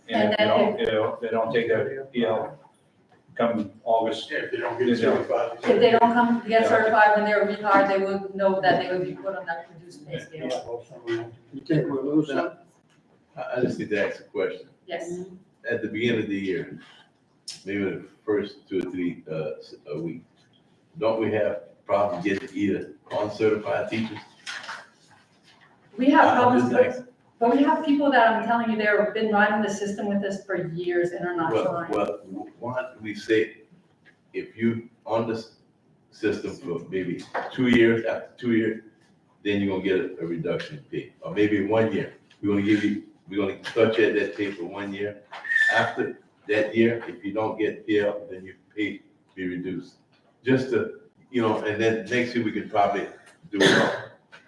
And And if they don't take their PL come August, If they don't get certified. If they don't come get certified when they're rehired, they would know that they would be put on that reduced pay scale. You think we'll lose some? I just need to ask a question. Yes. At the beginning of the year, maybe the first 2 or 3 a week, don't we have problems getting either uncertified teachers? We have I'm problems, just asking. but we have people that I'm telling you, they've been riding the system with us for years and are not trying. Well, why don't we say, if you on the system for maybe 2 years, after 2 years, then you're gonna get a reduction in pay, or maybe 1 year. We're gonna start you at that pay for 1 year. After that year, if you don't get PL, then your pay be reduced. Just to, and then next year we could probably do it all.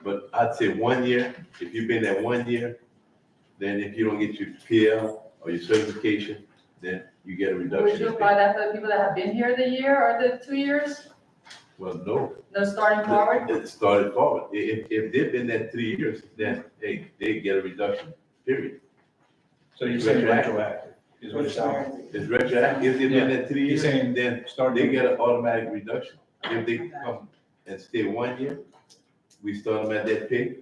But I'd say 1 year, if you've been there 1 year, then if you don't get your PL or your certification, then you get a reduction. Would you in apply pay. that for the people that have been here the year or the 2 years? Well, no. No starting forward? It started forward. If they've been there 3 years, then they get a reduction, period. So you're saying retroactive, is what you're saying? It's retroactive. If they've been there 3 He's years, saying then start. they get an automatic reduction. If they come and stay 1 year, we start them at that pay.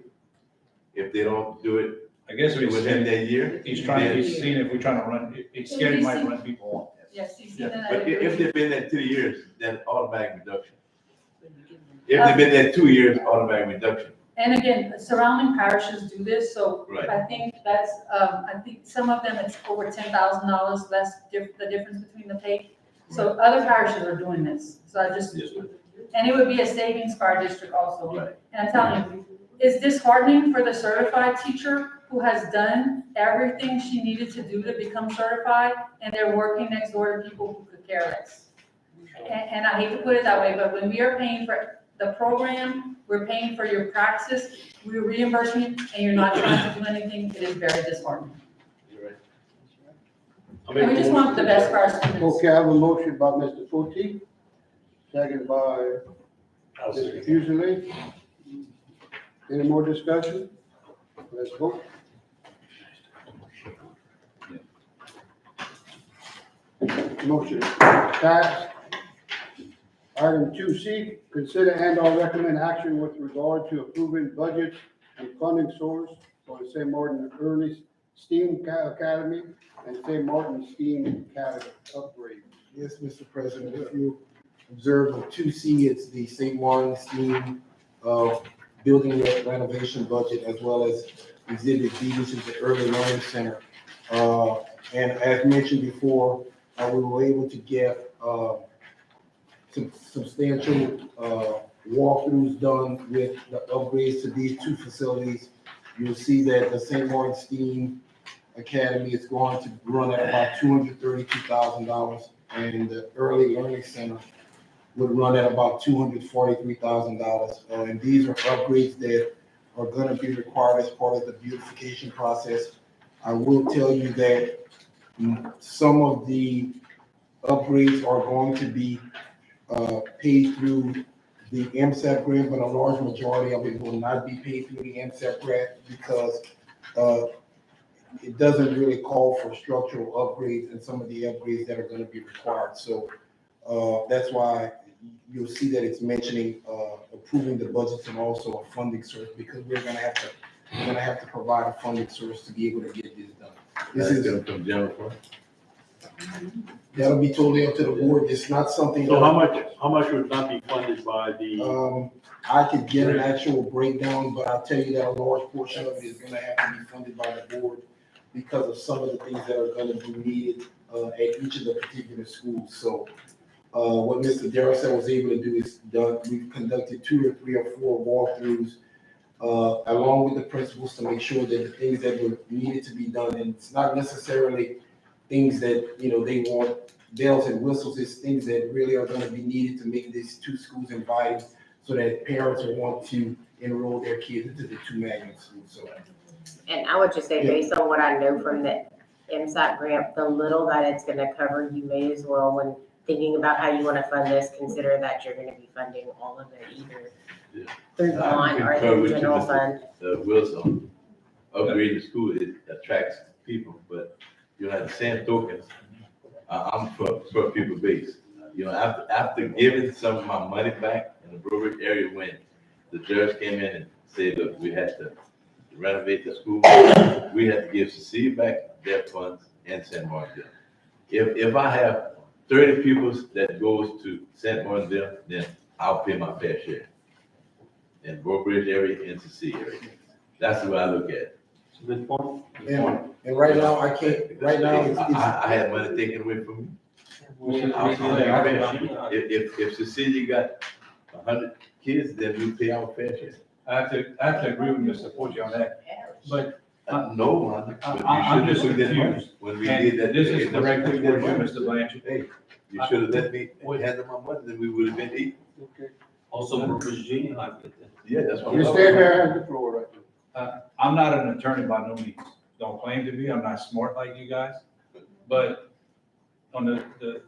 If they don't do it I guess what he's within saying, that year. he's then- seeing if we're trying to run, he's scared he might run people off. Yes, he's Yeah, seen that. But if they've been there 3 years, then automatic reduction. If they've been there 2 years, automatic reduction. And again, surrounding parishes do this, so Right. I think that's, I think some of them, it's over $10,000, that's the difference between the pay. So other parishes are doing this, so I just, Yes, ma'am. and it would be a savings for our district also. Right. And I'm telling you, it's disheartening for the certified teacher who has done everything she needed to do to become certified, and they're working next door to people who could care less. And I hate to put it that way, but when we are paying for the program, we're paying for your praxis, we're reimbursing you, and you're not trying to do anything, it is very disheartening. You're right. And we just want the best for our students. Okay, I have a motion by Mr. Foote, second by Mr. Fusilier. Any more discussion? Let's vote. Motion passed. Item 2C, consider and/or recommend action with regard to approving budgets and funding source for the St. Martin Early STEAM Academy and St. Martin STEAM Academy upgrade. Yes, Mr. President, if you observe the 2C, it's the St. Martin STEAM building renovation budget, as well as Exhibit B, which is the Early Learning Center. And as mentioned before, we were able to get some substantial walkthroughs done with the upgrades to these two facilities. You'll see that the St. Martin STEAM Academy is going to run at about $232,000, and the Early Learning Center would run at about $243,000. And these are upgrades that are going to be required as part of the beautification process. I will tell you that some of the upgrades are going to be paid through the MSAP grant, but a large majority of it will not be paid through the MSAP grant because it doesn't really call for structural upgrades and some of the upgrades that are going to be required. So that's why you'll see that it's mentioning approving the budgets and also a funding source, because we're going to have to provide a funding source to be able to get this done. This That's is, gonna come general fund. that'll be totally up to the board. It's not something. So how much would not be funded by the, I could get an actual breakdown, but I'll tell you that a large portion of it is gonna have to be funded by the board because of some of the things that are gonna be needed, at each of the particular schools. So, what Mr. Darrell was able to do is we've conducted 2 or 3 or 4 walkthroughs, along with the principals to make sure that the things that were needed to be done, and it's not necessarily things that, they want bells and whistles, it's things that really are gonna be needed to make these 2 schools inviting so that parents will want to enroll their kids into the 2 magnet schools, so. And I would just say, based on what I know from the MSAP grant, the little that it's gonna cover, you may as well, when thinking about how you wanna fund this, consider that you're gonna be funding all of it either Yeah. through bond or concur through with you, general Mr. fund. Wilson, upgrading the school, it attracts people, but at the same token, I'm for people base. After giving some of my money back in the Brewery area when the judge came in and said, look, we had to renovate the school, we had to give Cecilia back their funds and San Martin. If I have 30 pupils that goes to San Martin, then I'll pay my fair share. In Brookridge area and Cecilia area. That's the way I look at it. good point? And right now, I can't, right now, it's. I had money taken away from me. If Cecilia got 100 kids, then we pay our fair share. I have to agree with Mr. Forte on that, but No, man. I'm just confused. When we did that. This is directly for you, Mr. Blanchard. Hey, you should have let me handle my money, then we would have been eating. Also, Brookridge Junior High. Yeah, that's what. Mr. Abraham has the floor right now. I'm not an attorney by no means. don't claim to be, I'm not smart like you guys. But on the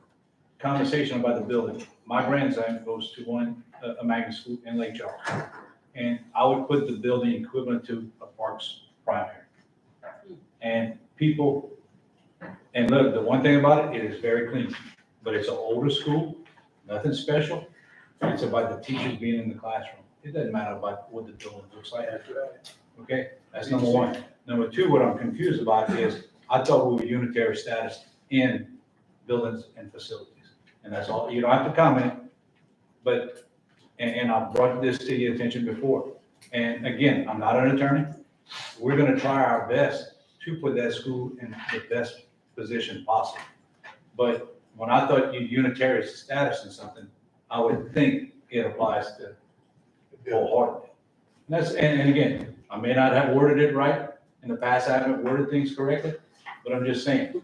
conversation about the building, my grandson goes to a magnet school in Lake Charles. And I would put the building equivalent to a Parks primary. And people, and look, the one thing about it, it is very clean, but it's an older school, nothing special. It's about the teachers being in the classroom. It doesn't matter about what the building looks like. Okay, that's number one. Number two, what I'm confused about is, I thought we were unitary status in buildings and facilities. And that's all, you don't have to comment, but, and I brought this to your attention before. And again, I'm not an attorney. We're gonna try our best to put that school in the best position possible. But when I thought you unitary status in something, I would think it applies to wholeheartedly. And again, I may not have worded it right. In the past, I haven't worded things correctly, but I'm just saying,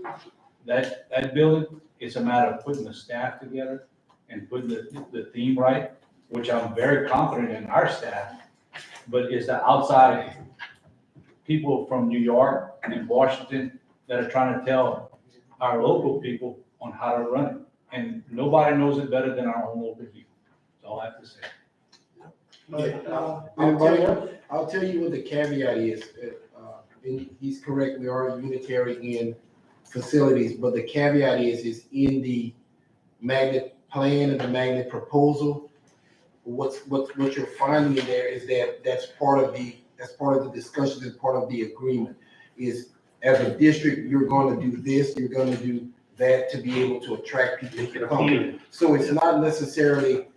that building, it's a matter of putting the staff together and putting the theme right, which I'm very confident in our staff, but it's the outside people from New York and Washington that are trying to tell our local people on how to run it. And nobody knows it better than our own local people. That's all I have to say. I'll tell you what the caveat is. And he's correct, we are unitary in facilities, but the caveat is in the magnet plan and the magnet proposal, what you're finding in there is that that's part of the discussion, and part of the agreement, is as a district, you're going to do this, you're going to do that to be able to attract people to come. So it's not necessarily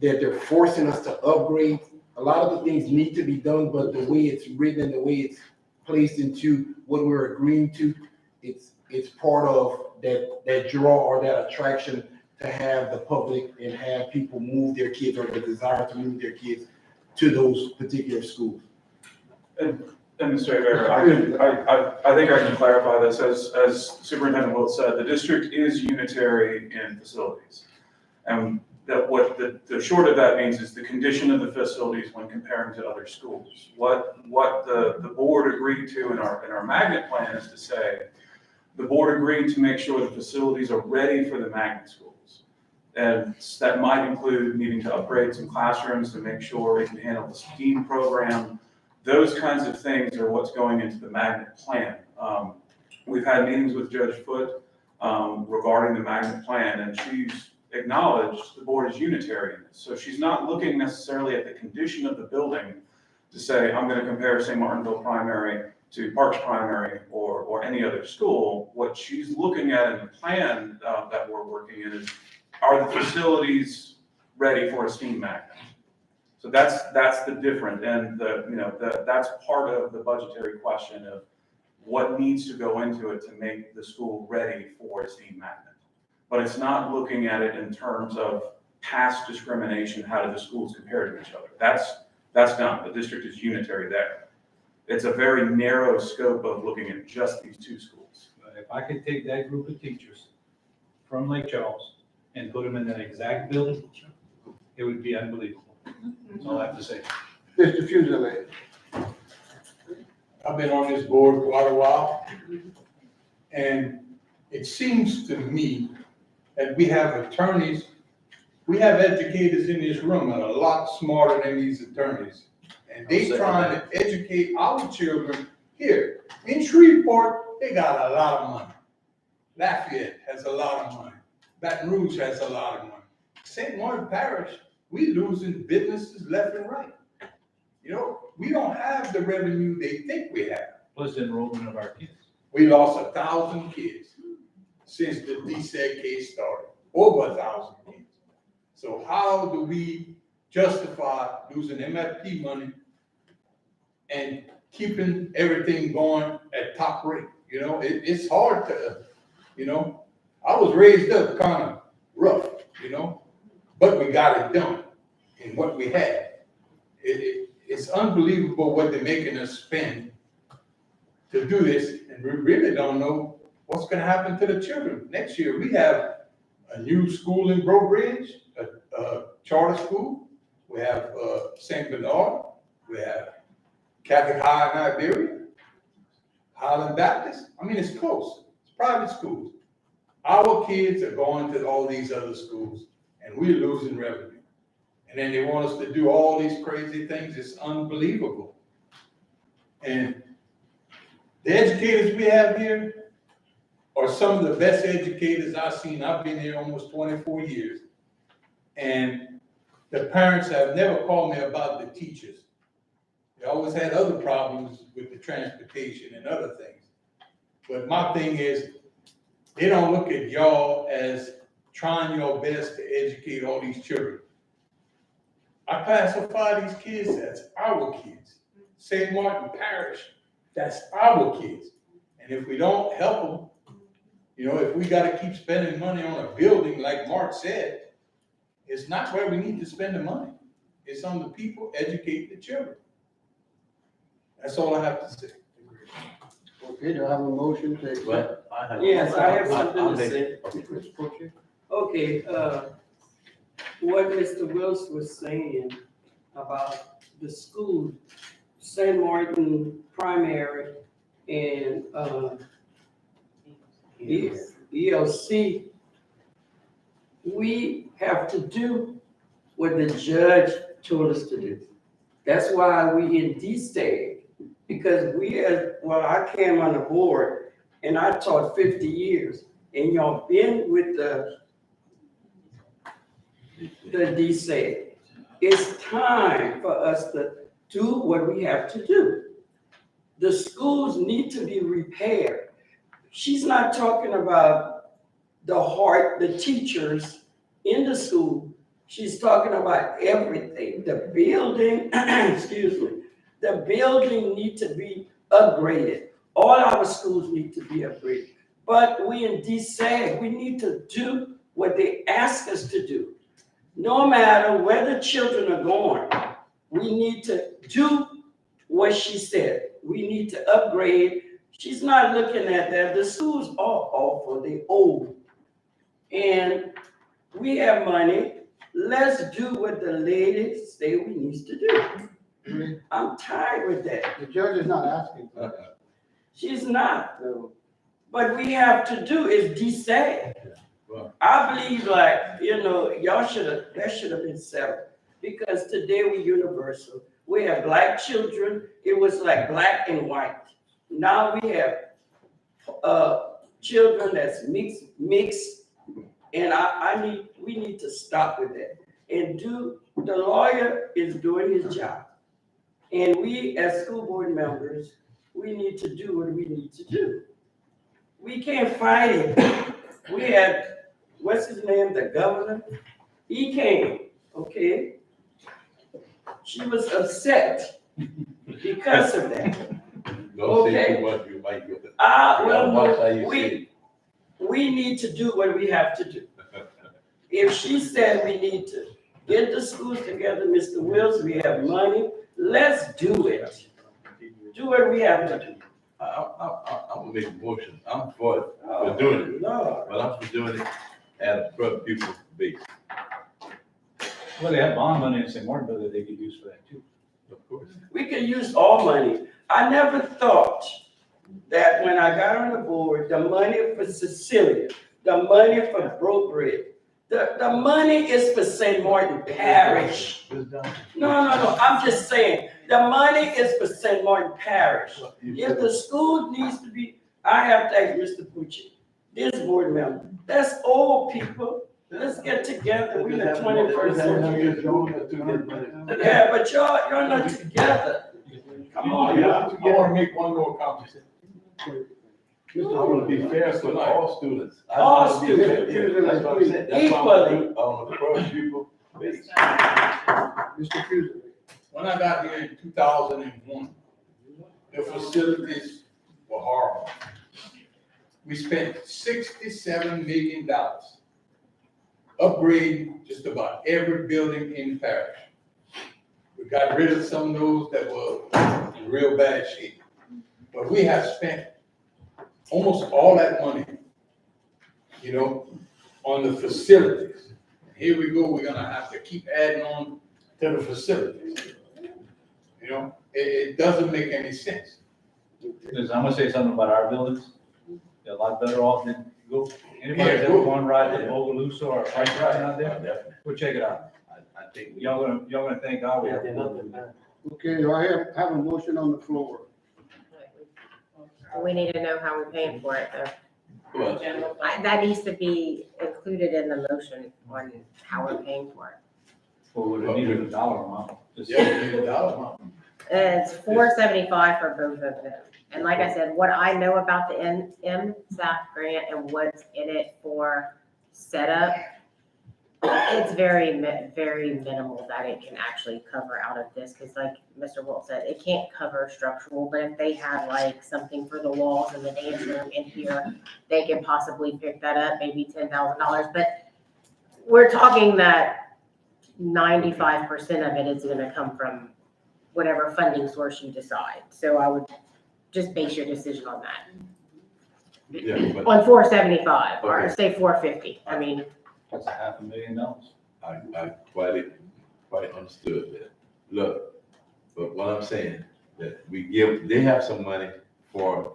that they're forcing us to upgrade. A lot of the things need to be done, but the way it's written and the way it's placed into what we're agreeing to, it's part of that draw or that attraction to have the public and have people move their kids, or the desire to move their kids to those particular schools. And Mr. Rivera, I think I can clarify this. As Superintendent Wilt said, the district is unitary in facilities. And that what the short of that means is the condition of the facilities when comparing to other schools. What the board agreed to in our magnet plan is to say, the board agreed to make sure the facilities are ready for the magnet schools. And that might include needing to upgrade some classrooms to make sure they can handle the STEAM program. Those kinds of things are what's going into the magnet plan. We've had meetings with Judge Foote regarding the magnet plan, and she's acknowledged the board is unitary in this. So she's not looking necessarily at the condition of the building to say, I'm going to compare St. Martinville Primary to Parks Primary or any other school. What she's looking at in the plan that we're working in is, are the facilities ready for a STEAM magnet? So that's the difference, and that's part of the budgetary question of what needs to go into it to make the school ready for a STEAM magnet. But it's not looking at it in terms of past discrimination. How do the schools compare to each other? That's not. The district is unitary there. It's a very narrow scope of looking at just these two schools. If I could take that group of teachers from Lake Charles and put them in that exact building, it would be unbelievable. That's all I have to say. Mr. Fusilier. I've been on this board quite a while, and it seems to me that we have attorneys, we have educators in this room that are a lot smarter than these attorneys. And they trying to educate our children here. In Shreveport, they got a lot of money. Lafayette has a lot of money. Baton Rouge has a lot of money. St. Martin Parish, we losing businesses left and right. We don't have the revenue they think we have. Plus the enrollment of our kids. We lost 1,000 kids since the DSEG case started, over 1,000 kids. So how do we justify losing MFP money and keeping everything going at top rate? It's hard to, I was raised up kind of rough, but we got it done in what we had. It's unbelievable what they're making us spend to do this, and we really don't know what's going to happen to the children. Next year, we have a new school in Breaux Bridge, a charter school. We have St. Bernard. We have Catholic High in Iberia. Highland Baptist, I mean, it's close, it's private schools. Our kids are going to all these other schools and we're losing revenue. And then they want us to do all these crazy things, it's unbelievable. And the educators we have here are some of the best educators I've seen. I've been here almost 24 years. And the parents have never called me about the teachers. They always had other problems with the transportation and other things. But my thing is, they don't look at y'all as trying your best to educate all these children. I classify these kids as our kids. St. Martin Parish, that's our kids. And if we don't help them, you know, if we gotta keep spending money on a building, like Mark said, it's not where we need to spend the money. It's on the people educating the children. That's all I have to say. Okay, do I have a motion to accept? Well, Yes, I have something I'll to make- say. Mr. Coche? Okay, what Mr. Wills was saying about the school, St. Martin Primary and, ELC, we have to do what the judge told us to do. That's why we in D-State, because I came on the board and I taught 50 years, and y'all been with the D-State. It's time for us to do what we have to do. The schools need to be repaired. She's not talking about the teachers in the school. She's talking about everything. The building, excuse me, the building need to be upgraded. All our schools need to be upgraded. But we in DSAG, we need to do what they ask us to do. No matter where the children are going, we need to do what she said. We need to upgrade. She's not looking at that. The schools are awful, they old. And we have money. Let's do what the ladies say we need to do. I'm tired with that. The judge is not asking for that. She's not. So, What we have to do is decide. I believe that should have been settled. Because today we're universal. We have black children. It was like black and white. Now we have children that's mixed. And we need to stop with that. And the lawyer is doing his job. And we as school board members, we need to do what we need to do. We can't fight it. We had, what's his name, the governor? He came, okay? She was upset because of that. Don't say Okay. too much, you might get it. Well, Watch how you say it. we need to do what we have to do. If she said we need to get the schools together, Mr. Wills, we have money, let's do it. Do what we have to do. I'm gonna make a motion, I'm for it, for doing it, Lord. but I'm for doing it at a per pupil base, Well, they have bond money in St. Martinville that they could use for that too. of course. We can use all money. I never thought that when I got on the board, the money for Cecilia, the money for Broke Bread, the money is for St. Martin Parish. No, I'm just saying, the money is for St. Martin Parish. If the school needs to be, I have to ask Mr. Pucci, this board member, that's old people. Let's get together, we in the 21st century. Yeah, but you're not together. Come on, y'all. I wanna make one more comment. I wanna be fair to all students. All I wanna be fair. students. That's what I'm saying, that's why I'm gonna do it on a per pupil base. Mr. Fuser. When I got here in 2001, the facilities were horrible. We spent $67 million upgrading just about every building in the parish. We got rid of some of those that were in real bad shape. But we have spent almost all that money, on the facilities. Here we go, we're gonna have to keep adding on to the facilities. It doesn't make any sense. Listen, I'm gonna say something about our buildings. They're a lot better off than go, anybody Yeah, that's go. ever gone ride the Bogalusa or a bike ride out there, Definitely. go check it out. I think. Y'all gonna thank God we have. Okay, do I have a motion on the floor? We need to know how we're paying for it, though. Well, That needs to be included in the motion on how we're paying for it. Well, would it need a dollar amount? Just- It's $475 for both of them. And like I said, what I know about the MSAP grant and what's in it for setup, it's very minimal that it can actually cover out of this, because like Mr. Wilt said, it can't cover structural, but if they have like something for the walls and the dance room in here, they can possibly pick that up, maybe $10,000, but we're talking that 95% of it is gonna come from whatever funding source you decide. So I would just base your decision on that. yeah, but On 475, or Okay. say 450, I mean, That's $500,000. I quite understood that. Look, but what I'm saying, that they have some money for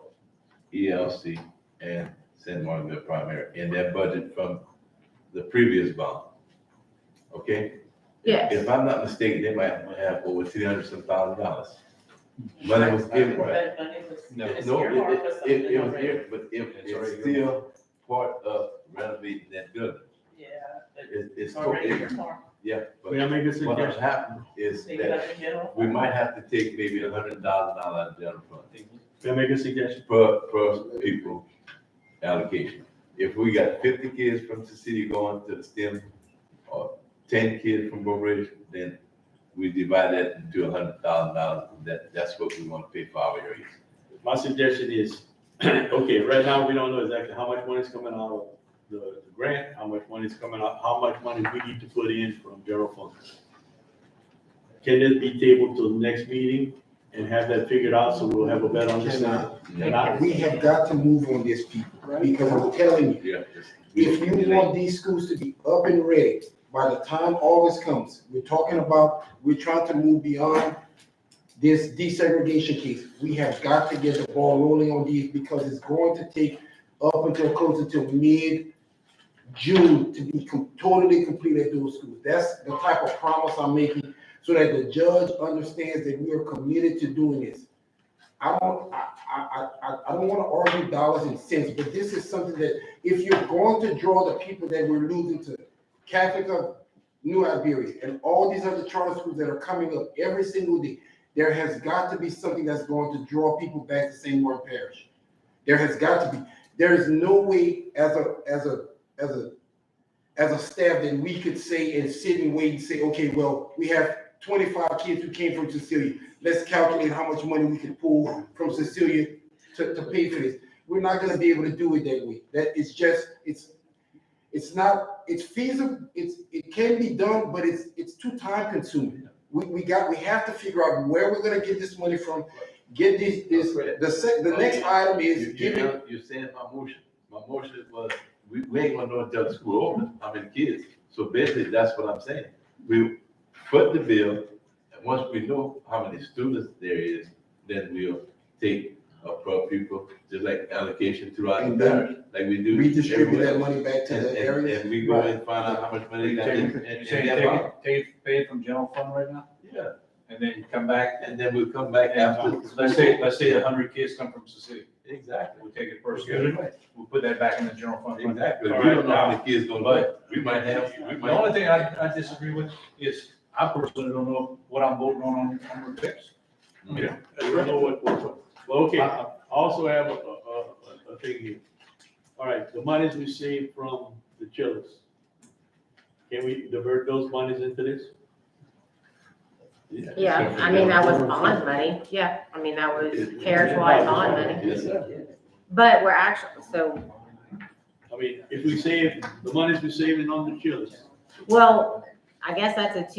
ELC and San Martinville Primary in their budget from the previous bond. Okay? Yes. If I'm not mistaken, they might have over $300,000. Money was given, right? No. No, it was here, but it's still part of renovating that building. Yeah. It's Already totally, earmarked. yeah, but May I make a what has suggestion? happened is Take it out that of general. we might have to take maybe $100,000 out of general fund May I make a suggestion? per people allocation. If we got 50 kids from the city going to the STEM, or 10 kids from Bow Ridge, then we divide that into $100,000. That's what we want to pay for our areas. My suggestion is, okay, right now, we don't know exactly how much money is coming out of the grant, how much money is coming out, how much money we need to put in from general funds. Can this be tabled till the next meeting and have that figured out so we'll have a better understanding? We have got to move on this, people, because I'm telling you, Yeah. if you want these schools to be up and ready, by the time August comes, we're trying to move beyond this desegregation case. We have got to get the ball rolling on these, because it's going to take up until closer to mid-June to be totally complete at those schools. That's the type of promise I'm making, so that the judge understands that we are committed to doing this. I don't want to argue dollars and cents, but this is something that, if you're going to draw the people that we're losing to Catholic of New Iberia and all these other charter schools that are coming up every single day, there has got to be something that's going to draw people back to St. Martin Parish. There has got to be. There is no way as a staff that we could say and sit and wait and say, okay, well, we have 25 kids who came from Cecilia. Let's calculate how much money we can pull from Cecilia to pay for this. We're not going to be able to do it that way. That it's just, it's not, it's feasible, it can be done, but it's too time consuming. We have to figure out where we're gonna get this money from, get the next item is giving. You're saying my motion. My motion was, we ain't gonna know until the school opens, how many kids. So basically, that's what I'm saying. We put the bill, and once we know how many students there is, then we'll take per pupil, just like allocation throughout the parish, like we do. Redistribute that everywhere. money back to the area. And we go and find out how much money they got in. You say pay it from general fund right now? Yeah, And then you come back, and then we'll come back after. let's say 100 kids come from Cecilia. Exactly. We'll take it per student, we'll put that back in the general fund. Exactly. We All don't right, know how now, many kids gonna but go. We might have, the only thing I disagree with is, I personally don't know what I'm voting on repairs. Yeah. I don't know what, well, okay, I also have a thing here. All right, the monies we saved from the chillers. Can we divert those monies into this? yeah, I mean, that was bond money, yeah, I mean, that was parish-wide bond money. Yes, sir. But we're actually, so, I mean, if we save, the monies we're saving on the chillers, well, I guess that's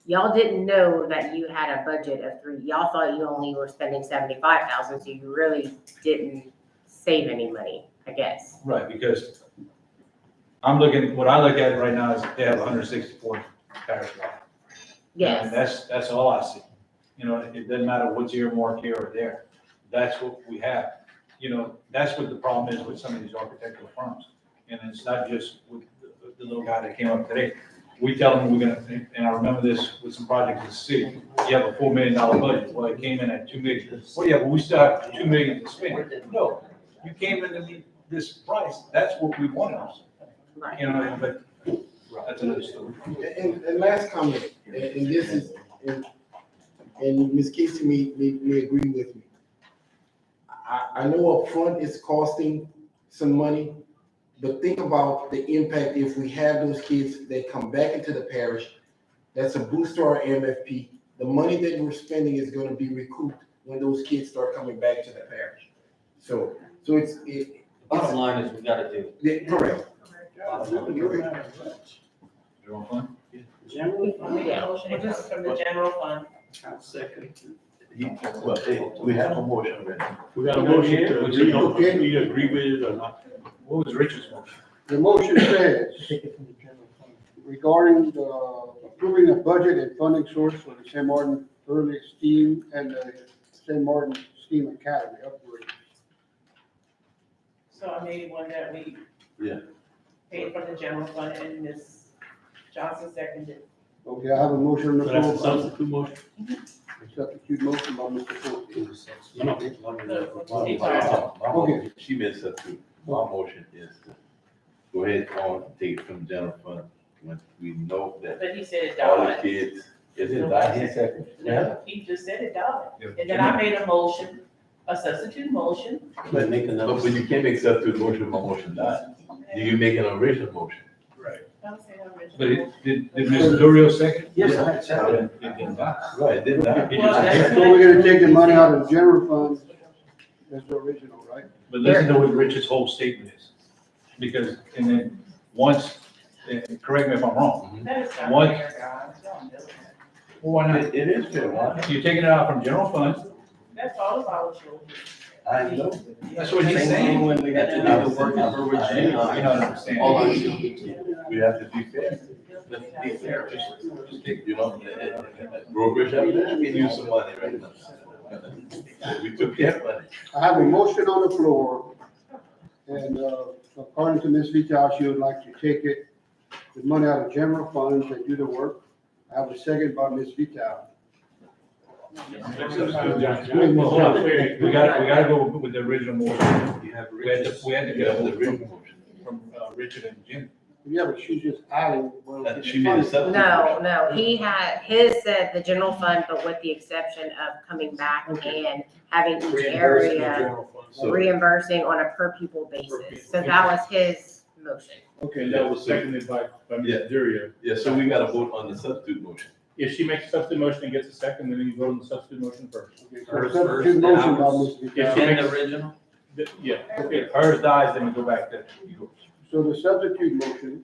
y'all didn't know that you had a budget of y'all thought you only were spending 75,000, so you really didn't save any money, I guess. Right, because what I look at right now is they have 164 parish law. Yes. And that's all I see. You know, it doesn't matter what's earmarked here or there. That's what we have. You know, that's what the problem is with some of these architectural firms. And it's not just with the little guy that came up today. We tell them we're gonna, and I remember this with some projects in the city, you have a $4 million budget. Well, it came in at 2 million. Well, yeah, but we still have 2 million to spend. No, you came in to meet this price. That's what we wanted. Right. You know, but that's another story. And last comment, and this is, and Ms. Casey may agree with me. I know upfront it's costing some money, but think about the impact if we have those kids that come back into the parish. That's a boost to our MFP. The money that we're spending is gonna be recouped when those kids start coming back to the parish. So it's. Bottom line is we gotta do it. Yeah, correct. General fund? General fund. Motion it comes from the general fund. I'll second. Well, we have a motion already. We got a motion to agree, on you agree with it or not? What was Richard's motion? The motion says regarding the approving the budget and funding source for the St. Martin Early STEAM and the St. Martin STEAM Academy upgrade. So I made one that we. Yeah. Paid from the general fund and Ms. Johnson seconded. Okay, I have a motion on the So that's a floor. substitute motion? Substitute motion by Mr. Fulton. Okay. She made substitute. My motion is to go ahead on, take it from the general fund, when we know that But he said it all the died. kids, is it died, he second? No, he just said it died. And then I made a motion, a substitute motion. But you can't make substitute motion if my motion died. You make an original motion. Don't say no, Richard. But did Mr. Dorio second? Yes, I seconded. It didn't die. Right, didn't die. It Well, just- that's- So we're gonna take the money out of the general fund. That's the original, right? But listen to what Richard's whole statement is. Because, and then, once, correct me if I'm wrong, That is not One- fair, guys. Don't do it. well, why not? It is fair, why? You're taking it out from general fund, That's all about you. I know. that's what he's saying. When we got to do the work for Virginia. You don't understand. All I We have to be fair. Let's be fair, just take. You know, Robert, we can use some money right now. We took their money. I have a motion on the floor. And, according to Ms. Vital, she would like to take it, the money out of general funds and do the work. I have a second by Ms. Vital. Hold on, we gotta go with the original motion. We had to We get have the a written vote motion. from Richard and Jim. Yeah, but she's just adding. well, That she made a substitute. No, he had, his said the general fund, but with the exception of coming back and having each area So- reimbursing on a per pupil basis. So that was his motion. Okay, that was seconded by Mr. Dorio. Yeah, so we gotta vote on the substitute motion. If she makes a substitute motion and gets a second, then you vote on the substitute motion first. Okay, so substitute motion by Ms. If she Vital. makes, the original? yeah, If hers dies, then we go back to yours. So the substitute motion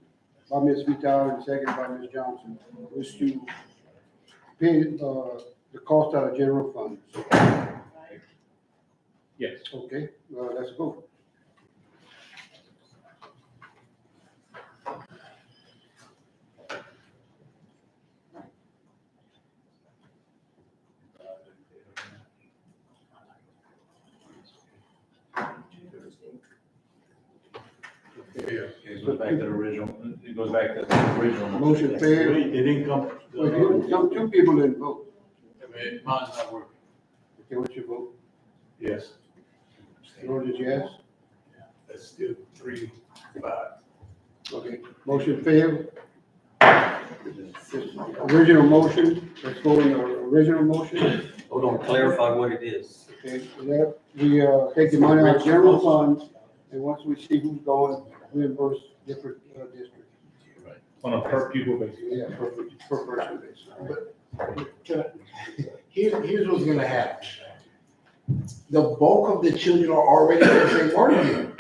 by Ms. Vital and second by Ms. Johnson was to pay, the cost out of general funds. yes. Okay, let's go. It goes back to the original, it goes back to the original. Motion failed. Wait, it didn't come. Well, two people didn't vote. Mine's not working. Okay, what's your vote? Yes. Yours is yes? That's still 3-5. Okay, motion failed. Original motion, let's go on the original motion. Hold on, clarify what it is. Okay, that we, take the money out of general funds, and once we see who's going, reimburse different, districts. On a per pupil basis. Yeah, per person basis. But here's what's gonna happen. The bulk of the children are already in St. Martinville.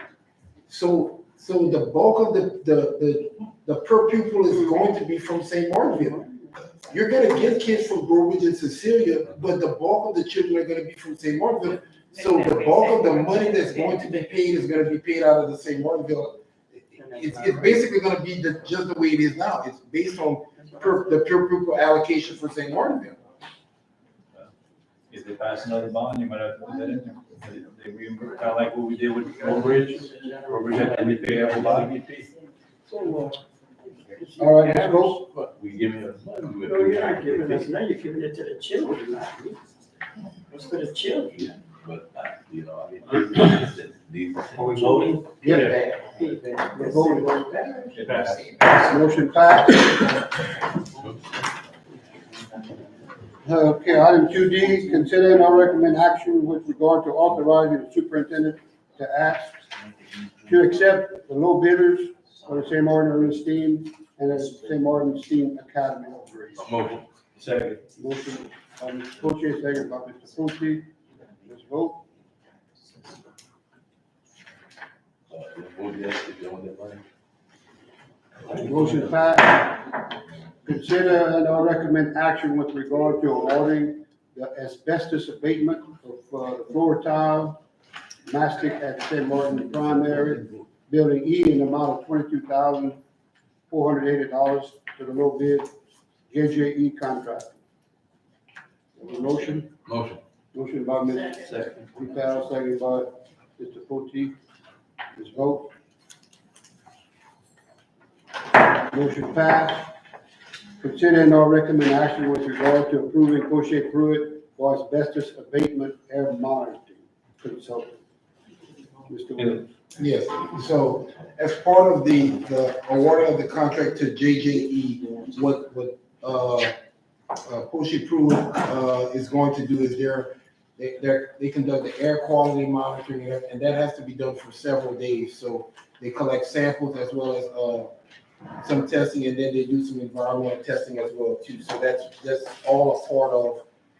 So the bulk of the per pupil is going to be from St. Martinville. You're gonna get kids from Brooklyn and Cecilia, but the bulk of the children are gonna be from St. Martinville. So the bulk of the money that's going to be paid is gonna be paid out of the St. Martinville. It's basically gonna be just the way it is now. It's based on the pure pupil allocation for St. Martinville. If they pass another bond, you might have to put that in there. They reimburse, kind of like what we did with Old Ridge, where we had to repay everybody. All right, let's vote. We give it. No, you're not giving us, now you're giving it to the children. It's for the children. But, you know, I mean, these. Are we voting? Yeah. We're voting on that. It passed. Motion passed. Okay, item 2D, consider and recommend action with regard to authorizing the superintendent to ask to accept the low bidders for the St. Martin Early STEAM and the St. Martin STEAM Academy. Motion. Second. Motion by Mr. Coche, second by Mr. Fucci. Let's vote. Vote yes if you want that money. Motion passed. Consider and recommend action with regard to awarding the asbestos abatement of the floor tile mastic at St. Martin Primary, Building E, in the amount of $22,480 to the low bid JJE contract. Motion? Motion. Motion by Mr. Vital, second by Mr. Potteet. Let's vote. Motion passed. Consider and recommend action with regard to approving Crochet Pruitt for asbestos abatement air monitoring consultant. Mr. Williams. Yes, so as part of the awarding of the contract to JJE, what Crochet Pruitt is going to do is they conduct the air quality monitoring, and that has to be done for several days. So they collect samples as well as some testing, and then they do some environmental testing as well too. So that's all a part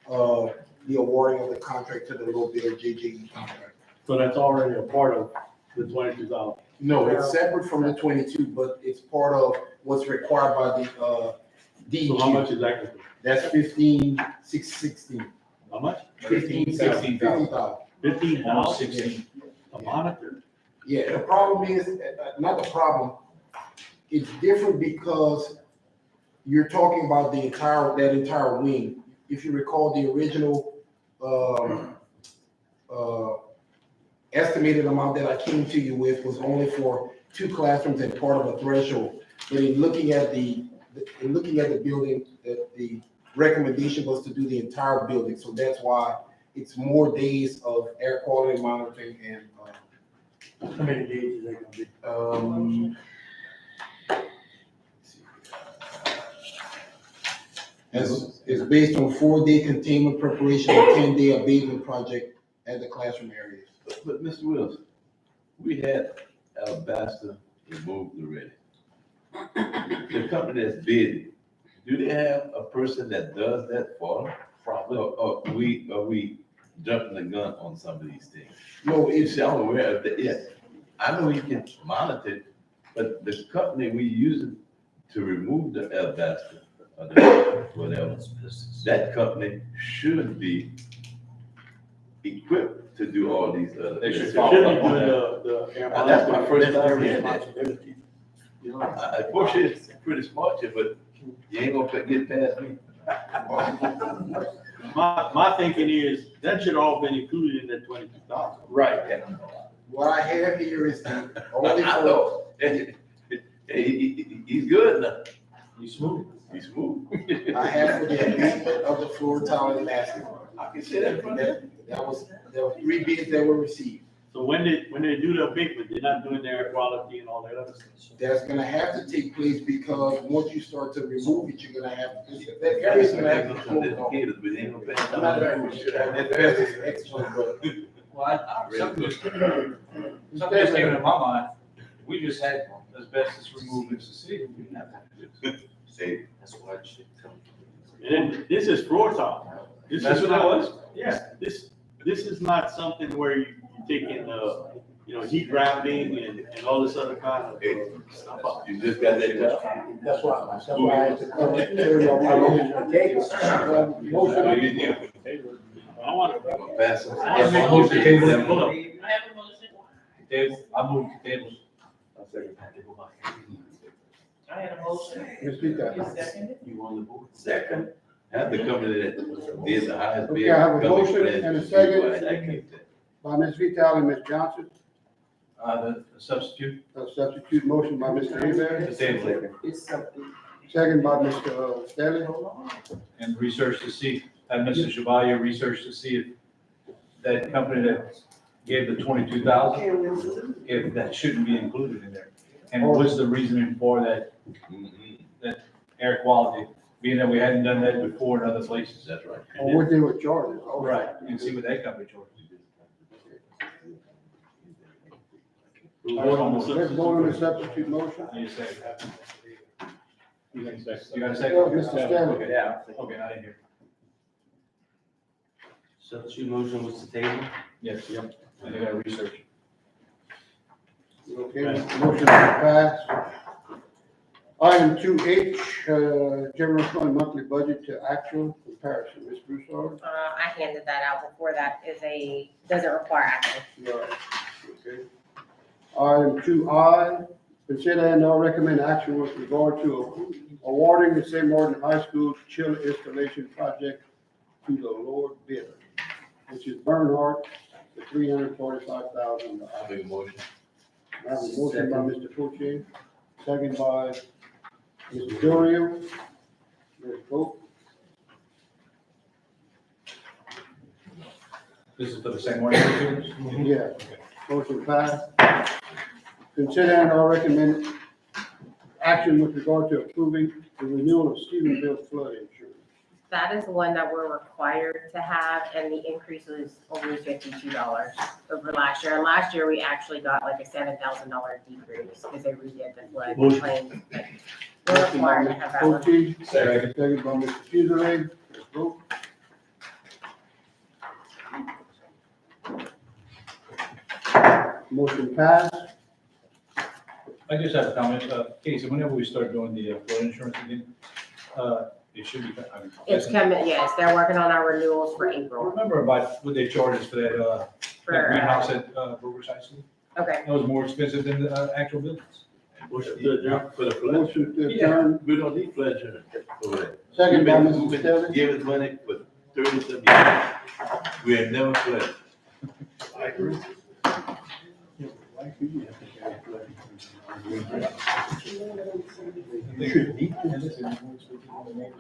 of the awarding of the contract to the low bidder JJE contract. So that's already a part of the $22,000. No, it's separate from the 22, but it's part of what's required by the DEQ. So how much is that? Gonna be? That's 15,616. How much? 15,000. 15,000? 16. A monitor? Yeah, the problem is, not the problem, it's different because you're talking about that entire wing. If you recall, the original estimated amount that I came to you with was only for 2 classrooms and part of a threshold. But in looking at the building, the recommendation was to do the entire building. So that's why it's more days of air quality monitoring and. How many days is that gonna be? It's based on 4-day containment preparation and 10-day abatement project at the classroom areas. But Mr. Wills, we had Alabaster removed already. The company that's bidding, do they have a person that does that for them? Probably. Or are we jumping the gun on some of these things? No, I'm aware of that, yes. I know you can monitor it, but the company we using to remove the alabaster, or the whatever, that company should be equipped to do all these other. They should Should follow be up on doing that. the air That's my first monitoring. time hearing that. Responsibility. You know, I Porsche is pretty smart here, but you ain't gonna get past me. My thinking is that should all been included in that 22,000. Right. What I have here is the only I for, know. Hey, he's good now. He's smooth. He's smooth. I have for the abatement of the floor tile and mastic. I can say that from there. There were 3 bids that were received. So when they do the abatement, they're not doing their air quality and all that other stuff. That's gonna have to take place because once you start to remove it, you're gonna have, that area's gonna have to be closed off. But they ain't gonna pay I'm not that excellent, but Well, something just came into my mind. We just had asbestos removed in the city. We didn't have to. Say, That's why it should come. And then this is floor tile. This That's is what that not- was? Yeah, this is not something where you taking, heat grounding and all this other kind of stuff up. you just got that job? That's why I had to come in here on my own table. Motion. I want to. Pass it. I make a motion to table it. Hold up. I have a motion. Table, I moved to tables. I had a motion. Ms. Vita. You seconded? You on the board? Second. Have the company that did the highest bid. Okay, I have a come motion explain and a to you second. why that came to. By Ms. Vitale and Ms. Johnson, The substitute, a substitute motion by Mr. Abear, the table, It's something. second by Mr. Stanley. and research to see, have Mr. Chevalier research to see if that company that gave the 22,000, if that shouldn't be included in there. And what's the reasoning for that, that air quality, being that we hadn't done that before in other places? That's right. Or what they were charging. Right, and see what that company charges. Let's vote on the substitute motion. Need a second. You got a second? You got a second? Mr. Stanley. Okay, yeah, okay, I didn't hear. Substitute motion was to table? Yes, yep, and they gotta research. Okay, motion passed. Item 2H, general fund monthly budget to actual comparison. Ms. Broussard? I handed that out before. That doesn't require action. Right. Okay. Item 2I, consider and now recommend action with regard to awarding the St. Martin High School chiller installation project to the Lord bidder, which is Bernhardt, for $345,000. I'll make a motion. I have a motion by Mr. Fortier, second by Mr. Durian. Let's vote. This is for the same one. Okay. Yeah, motion passed. Consider and or recommend action with regard to approving the renewal of Stephenville flood insurance. That is one that we're required to have, and the increase was only $52 over last year. And last year, we actually got like a $7,000 decrease because they redid the flood Motion. claims. But we're required to have that one. Fortier, second by Mr. Fusilier. Let's vote. Motion passed. I just have a comment, Casey, whenever we start doing the flood insurance again, it should be, I mean. It's coming, yes, they're working on our renewals for April. Remember about what they charge us for that, that For, greenhouse at, Brokers High School? okay, That was more expensive than the actual buildings. Motion to adjourn. For the flood. Motion to Yeah, adjourn. we don't need flood insurance over there. Second by We've Mr. been Stanley. giving money for 30-some years. We have never flooded. I agree.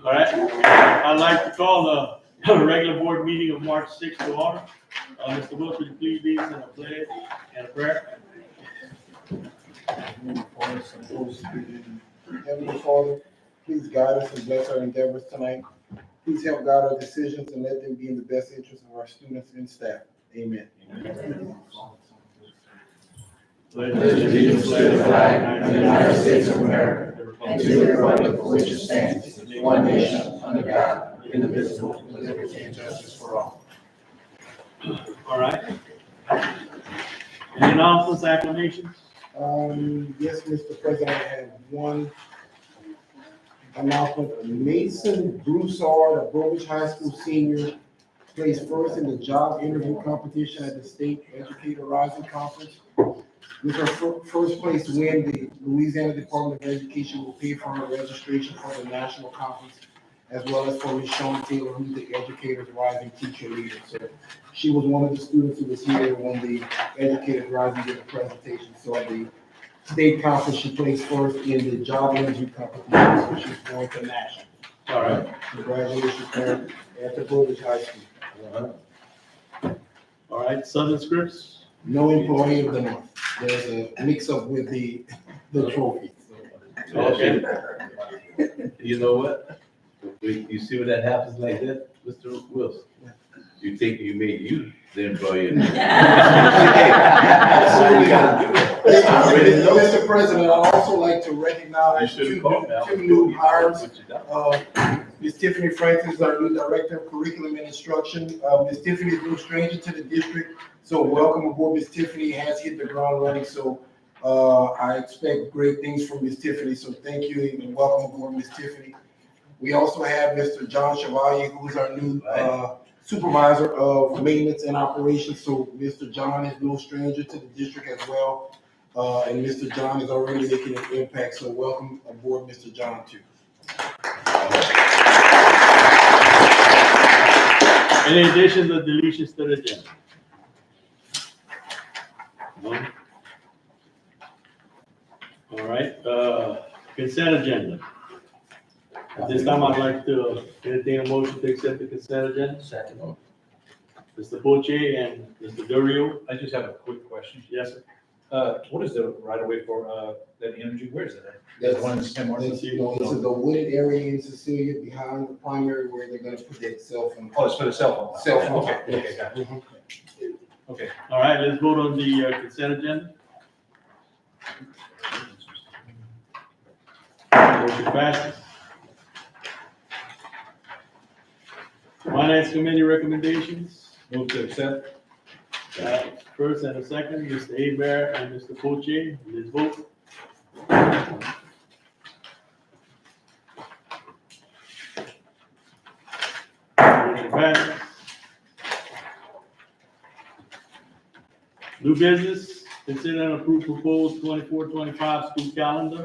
All right, I'd like to call the regular board meeting of March 6th to order. Mr. Wilson, would you please lead us in a pledge and a prayer? Heavenly Father, please guide us and bless our endeavors tonight. Please help guide our decisions and let them be in the best interest of our students and staff. Amen. Pledge allegiance to the flag of the United States of America and to the republic for which it stands, one nation, under God, indivisible, with liberty and justice for all. All right. Any announcements, acclamations? Yes, Mr. President, I have one announcement. Mason Broussard, a Brobridge High School senior, placed first in the job interview competition at the State Educator Rising Conference. With her first place win, the Louisiana Department of Education will pay for her registration for the national conference, as well as for Ms. Shawn Taylor, who's the Educators Rising teacher leader. So she was one of the students who was here when the Educators Rising did the presentation. So at the state conference, she placed first in the job interview competition, so she's going to national. All right. Congratulations, Karen, at the Brobridge High School. All right, Southern Scripts? No employee of the month. There's a mix-up with the trophy. Okay. You know what? You see when that happens like that, Mr. Wilson? You may use the employee. Mr. President, I'd also like to recognize two new hires. Ms. Tiffany Francis is our new Director of Curriculum and Instruction. Ms. Tiffany is no stranger to the district, so welcome aboard. Ms. Tiffany has hit the ground running, so I expect great things from Ms. Tiffany, so thank you and welcome aboard, Ms. Tiffany. We also have Mr. John Chevalier, who is our new Supervisor of Maintenance and Operations, so Mr. John is no stranger to the district as well. And Mr. John is already making an impact, so welcome aboard, Mr. John, too. Any additions or deletions to the agenda? No? All right, consent agenda. At this time, I'd like to entertain a motion to accept the consent agenda. Second. Mr. Boche and Mr. Durio. I just have a quick question. Yes, sir. What is the right of way for, that energy? Where is it at? That's, That's one in San Martin? that's, it's in the wooded area in Cecilia behind the primary where they're gonna put that cell phone. Oh, it's for the cell phone. Cell phone. Okay, okay, got it. Okay. All right, let's vote on the consent agenda. Motion passes. Finance committee recommendations. Move to accept. First and a second, Mr. Abear and Mr. Poche, let's vote. Motion passes. New business, consider and approve proposed 24-25 school calendar.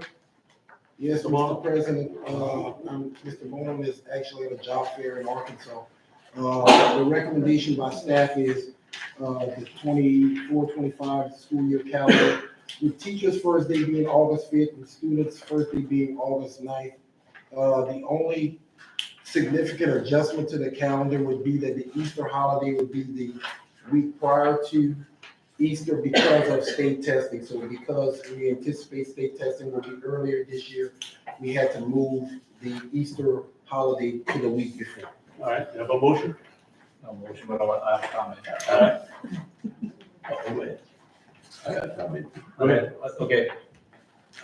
Yes, Mr. President, Mr. Bonham is actually at a job fair in Arkansas. The recommendation by staff is, the 24-25 school year calendar, with teachers' first day being August 5th and students' first day being August 9th. The only significant adjustment to the calendar would be that the Easter holiday would be the week prior to Easter because of state testing. So because we anticipate state testing will be earlier this year, we had to move the Easter holiday to the week before. All right, have a motion? No motion, but I have a comment. All right. Oh, wait. I got a comment. Okay.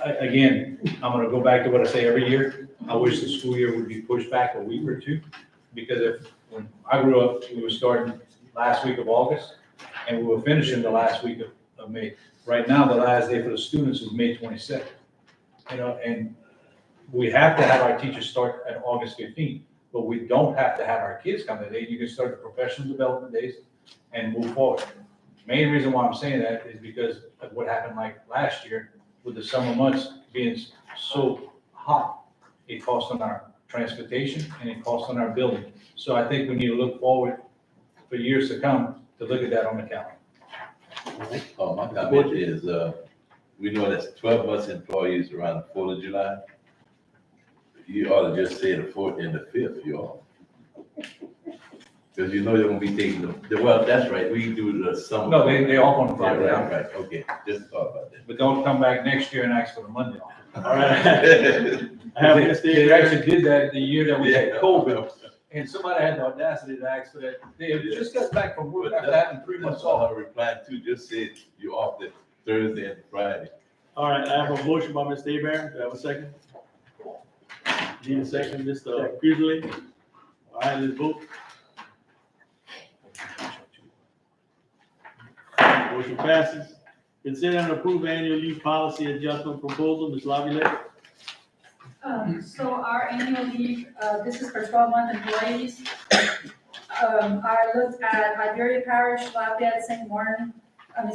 Again, I'm gonna go back to what I say every year. I wish the school year would be pushed back a week or two, because when I grew up, we were starting last week of August, and we were finishing the last week of May. Right now, the last day for the students is May 22nd. You know, and we have to have our teachers start at August 15th, but we don't have to have our kids come that day. You can start the professional development days and move forward. Main reason why I'm saying that is because of what happened like last year with the summer months being so hot. It cost on our transportation and it cost on our building. So I think we need to look forward for years to come to look at that on the calendar. Oh, my comment is, we know that's 12 months employees around the 4th of July. You ought to just say the 4th and the 5th, you all. Because you know they're gonna be taking well, that's right, we do the summer. No, they all on Friday. Yeah, right, okay, just thought about that. But don't come back next year and ask for the Monday off. All right. They actually did that the year that we had COVID, and somebody had the audacity to ask for that. They just got back from work after having 3 months That's all off. I replied to, just said you off the Thursday and Friday. All right, I have a motion by Mr. Abear. Do I have a second? Need a second, Mr. Beasley? All right, let's vote. Motion passes. Consider and approve annual leave policy adjustment proposal, Ms. Laviolette. So our annual leave, this is for 12-month employees. I looked at Iberia Parish, Lafayette, St. Martin,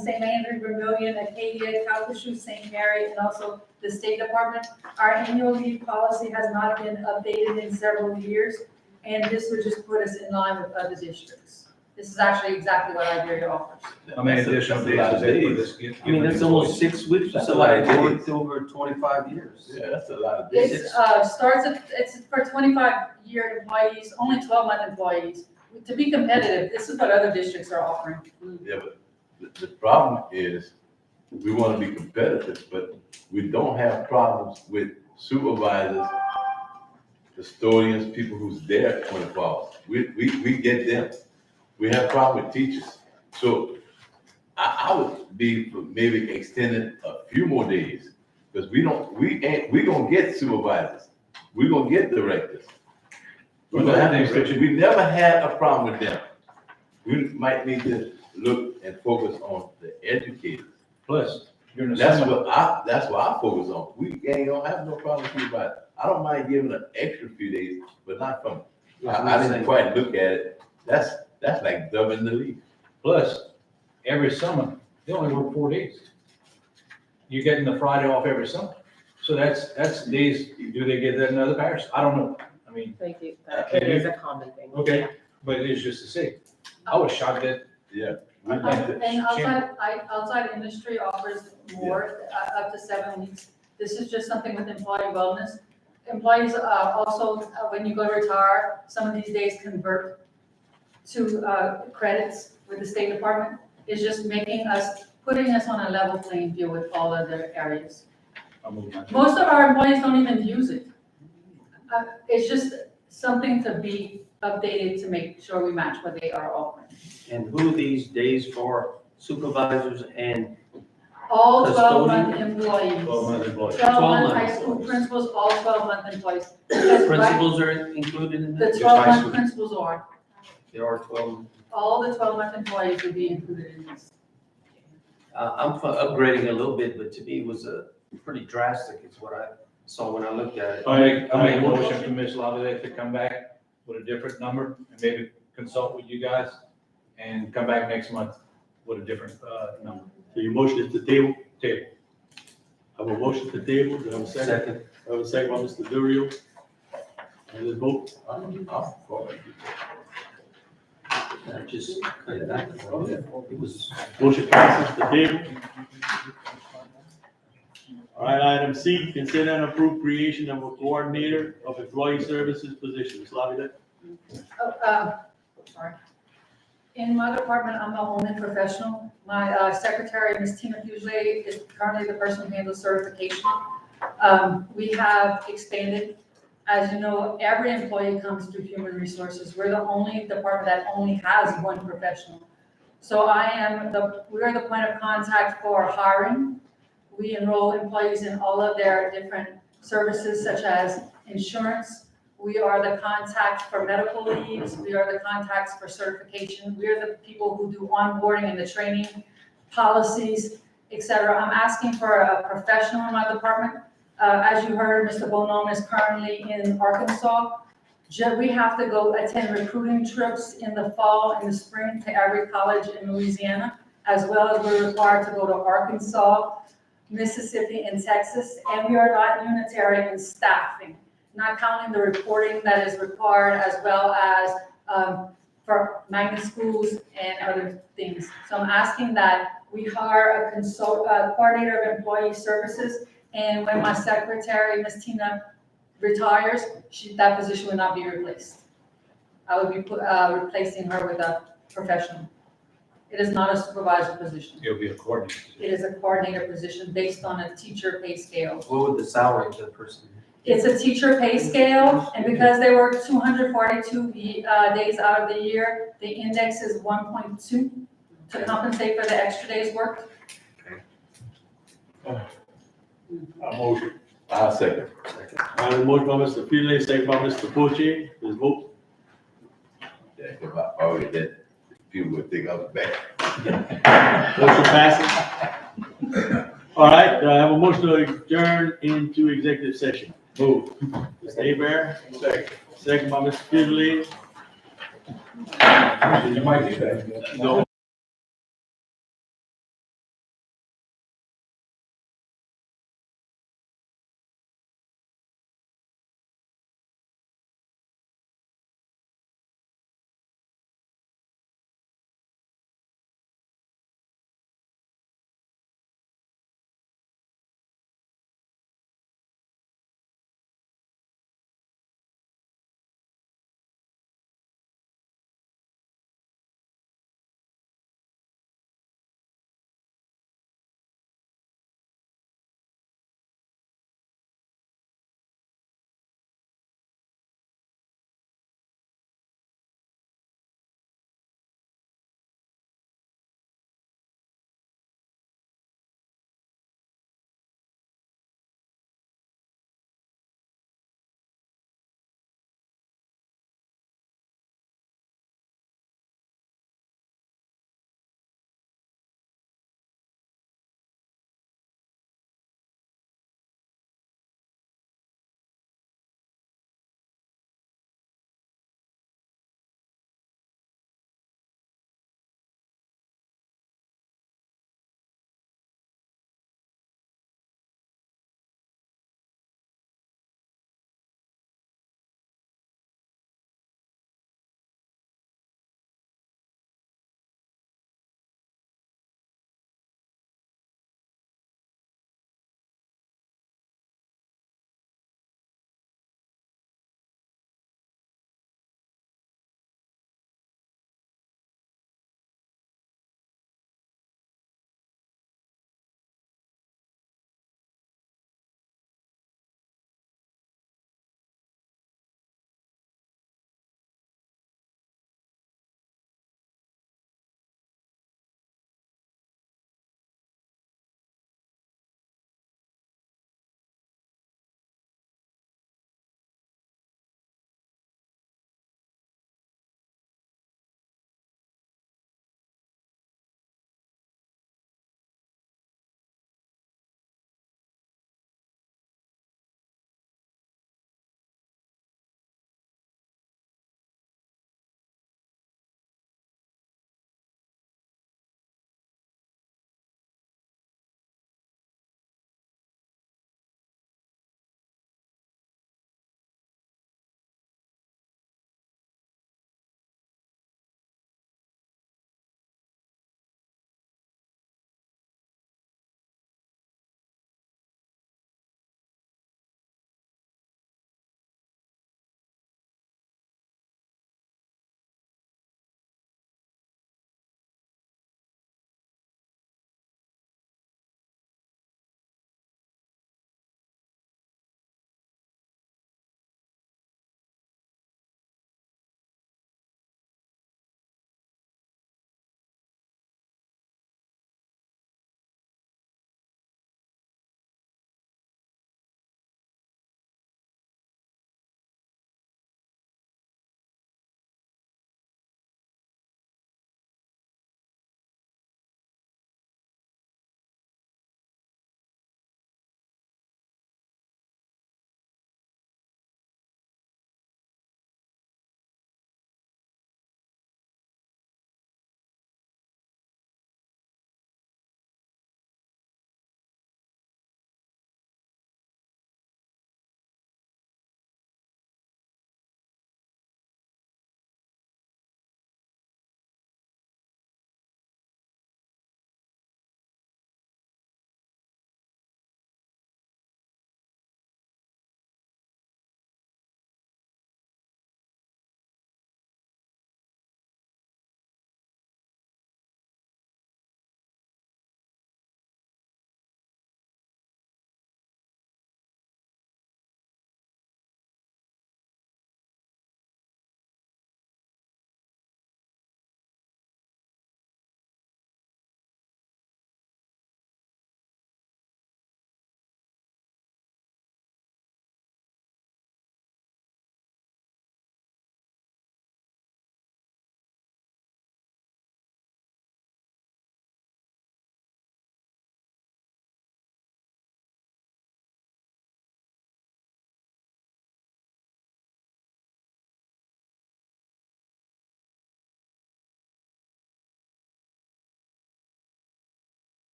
St. Andrew, Vermillion, Acadia, Calcasieu, St. Mary, and also the State Department. Our annual leave policy has not been updated in several years, and this would just put us in line with other districts. This is actually exactly what Iberia offers. How many additional days is it for this? I mean, that's almost 6 weeks, that's a lot of work over 25 years. Yeah, that's a lot of days. It's, it's for 25-year employees, only 12-month employees. To be competitive, this is what other districts are offering. Yeah, but the problem is, we wanna be competitive, but we don't have problems with supervisors, custodians, people who's there 24 hours. We get them. We have problem with teachers. So I would be for maybe extending a few more days, because we gonna get supervisors. We're gonna get directors. We never had a problem with them. We might need to look and focus on the educators. Plus, you're in the That's summer. what I focus on. We ain't gonna have no problem with supervisors. I don't mind giving an extra few days, but not from, I didn't quite look at it. That's like doubling the leave. Plus, every summer, they only work 4 days. You're getting the Friday off every summer. So that's days, do they get that in other parishes? I don't know. I mean, Thank you. It is a common thing. okay. but it is just a city. I was shocked that. Yeah. And outside industry offers more, up to 7 weeks. This is just something with employee wellness. Employees, also, when you go to retire, some of these days convert to, credits with the State Department. It's just putting us on a level playing field with all other areas. Most of our employees don't even use it. It's just something to be updated to make sure we match what they are offering. And who these days for supervisors and All 12-month Custodian? employees. 12-month employees. 12-month 12-month high school employees. principals, all 12-month employees. Because right- principals are included in The that? 12-month principals are, There are 12. all the 12-month employees would be included in this. I'm for upgrading a little bit, but to me it was pretty drastic, is what I saw when I looked at it. I make a motion for Ms. Lavallette to come back with a different number and maybe consult with you guys and come back next month with a different, number. So your motion is to table? Table. I have a motion to table, do I have a second? Second. I have a second by Mr. Durio. And let's vote. I just cut it back. It was. Motion passes to table. All right, item C, consider and approve creation of a coordinator of employee services position. Ms. Lavallette? Sorry. In my department, I'm the only professional. My secretary, Ms. Tina Fugely, is currently the person who handles certification. We have expanded. As you know, every employee comes through human resources. We're the only department that only has one professional. So we are the point of contact for hiring. We enroll employees in all of their different services such as insurance. We are the contact for medical leaves. We are the contacts for certification. We are the people who do onboarding and the training, policies, et cetera. I'm asking for a professional in my department. As you heard, Mr. Bonhomme is currently in Arkansas. We have to go attend recruiting trips in the fall and the spring to every college in Louisiana, as well as we're required to go to Arkansas, Mississippi, and Texas. And we are not unitary in staffing, not counting the reporting that is required, as well as for magnet schools and other things. So I'm asking that we hire a coordinator of employee services. And when my secretary, Ms. Tina, retires, that position will not be replaced. I would be replacing her with a professional. It is not a supervisor position. It'll be a coordinator. It is a coordinator position based on a teacher pay scale. What would the salary of the person be? It's a teacher pay scale, and because they work 242 days out of the year, the index is 1.2 to compensate for the extra days worked. A motion. I'll second. I have a motion by Mr. Finlay, second by Mr. Poche. Let's vote. Yeah, if I already did, people would think I was bad. Motion passes. All right, I have a motion to adjourn into executive session. Move. Mr. Abear, second by Mr. Finlay. You might be back. No.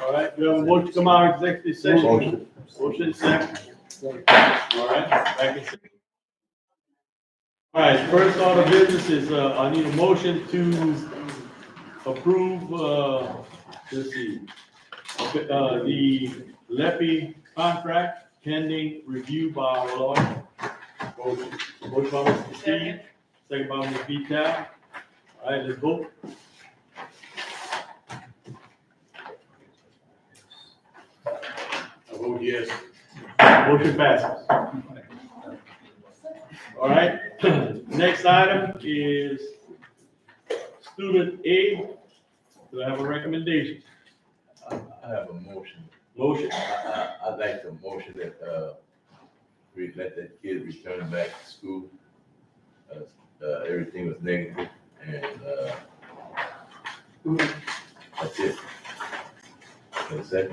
All right, we have a motion to come out of executive session. Motion second. All right, back in. All right, first order of business is, I need a motion to approve, let's see, the LEPI contract pending review by our lawyer. Motion by Mr. Steve, second by Ms. Vital. All right, let's vote. I vote yes. Motion passes. All right, next item is student A. Do I have a recommendation? I have a motion. Motion, I'd like to motion that, we let that kid return back to school. Everything was negative and, that's it. That's it.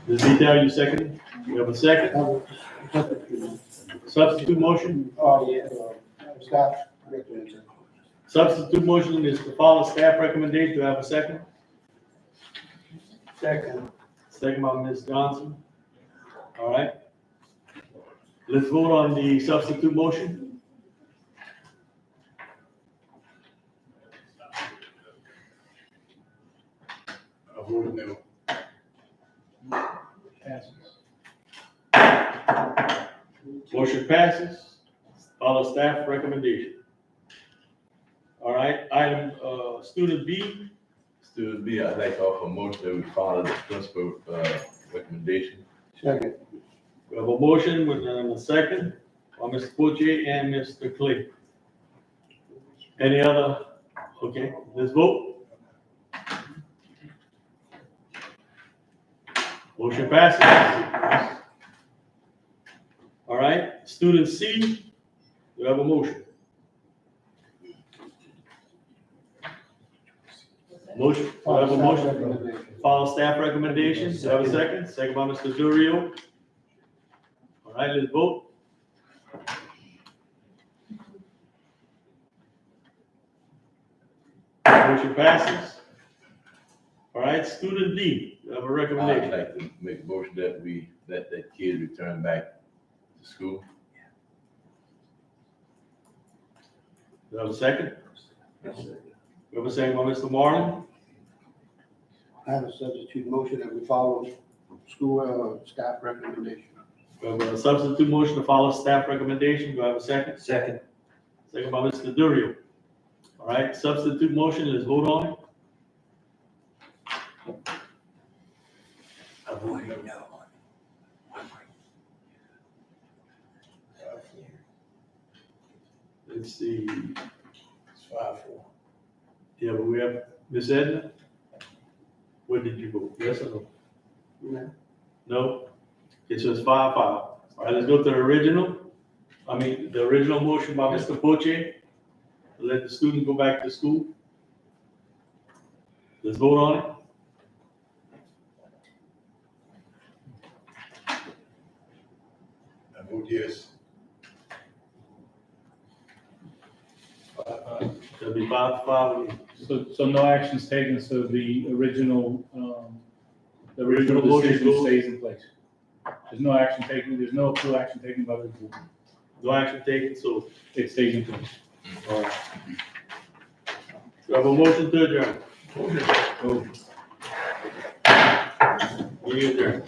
Ms. Vital, you second? You have a second? Substitute motion? Oh, yeah, staff recommendation. Substitute motion is to follow staff recommendation. Do I have a second? Second. Second by Ms. Johnson. All right. Let's vote on the substitute motion. I vote no. Motion passes. Follow staff recommendation. All right, item, student B. Student B, I'd like to offer a motion that we follow the principal, recommendation. Second. We have a motion with a second by Mr. Poche and Mr. Clay. Any other? Okay, let's vote. Motion passes. All right, student C, we have a motion. Motion, we have a motion. Follow staff recommendations. Do I have a second? Second by Mr. Durio. All right, let's vote. Motion passes. All right, student D, you have a I'd recommendation. like to make a motion that we let that kid return back to school. Do I have a second? We have a second by Mr. Marlin. I have a substitute motion that we follow school, staff recommendation. We have a substitute motion to follow staff recommendation. Do I have a second? Second. Second by Mr. Durio. All right, substitute motion, let's vote on it. I vote no. Let's see. It's 5-4. Yeah, but we have Ms. Edna. What did you vote? Yes or no? No. No? Okay, so it's 5-5. All right, let's go to the original. The original motion by Mr. Poche. Let the student go back to school. Let's vote on it. I vote yes. That'll be 5-5. So no actions taken, so the original Original motion decision goes. stays in place. There's no action taken, there's no full action taken by the board. No action taken, so. It stays in place. All right. Do I have a motion to adjourn? Meeting adjourned.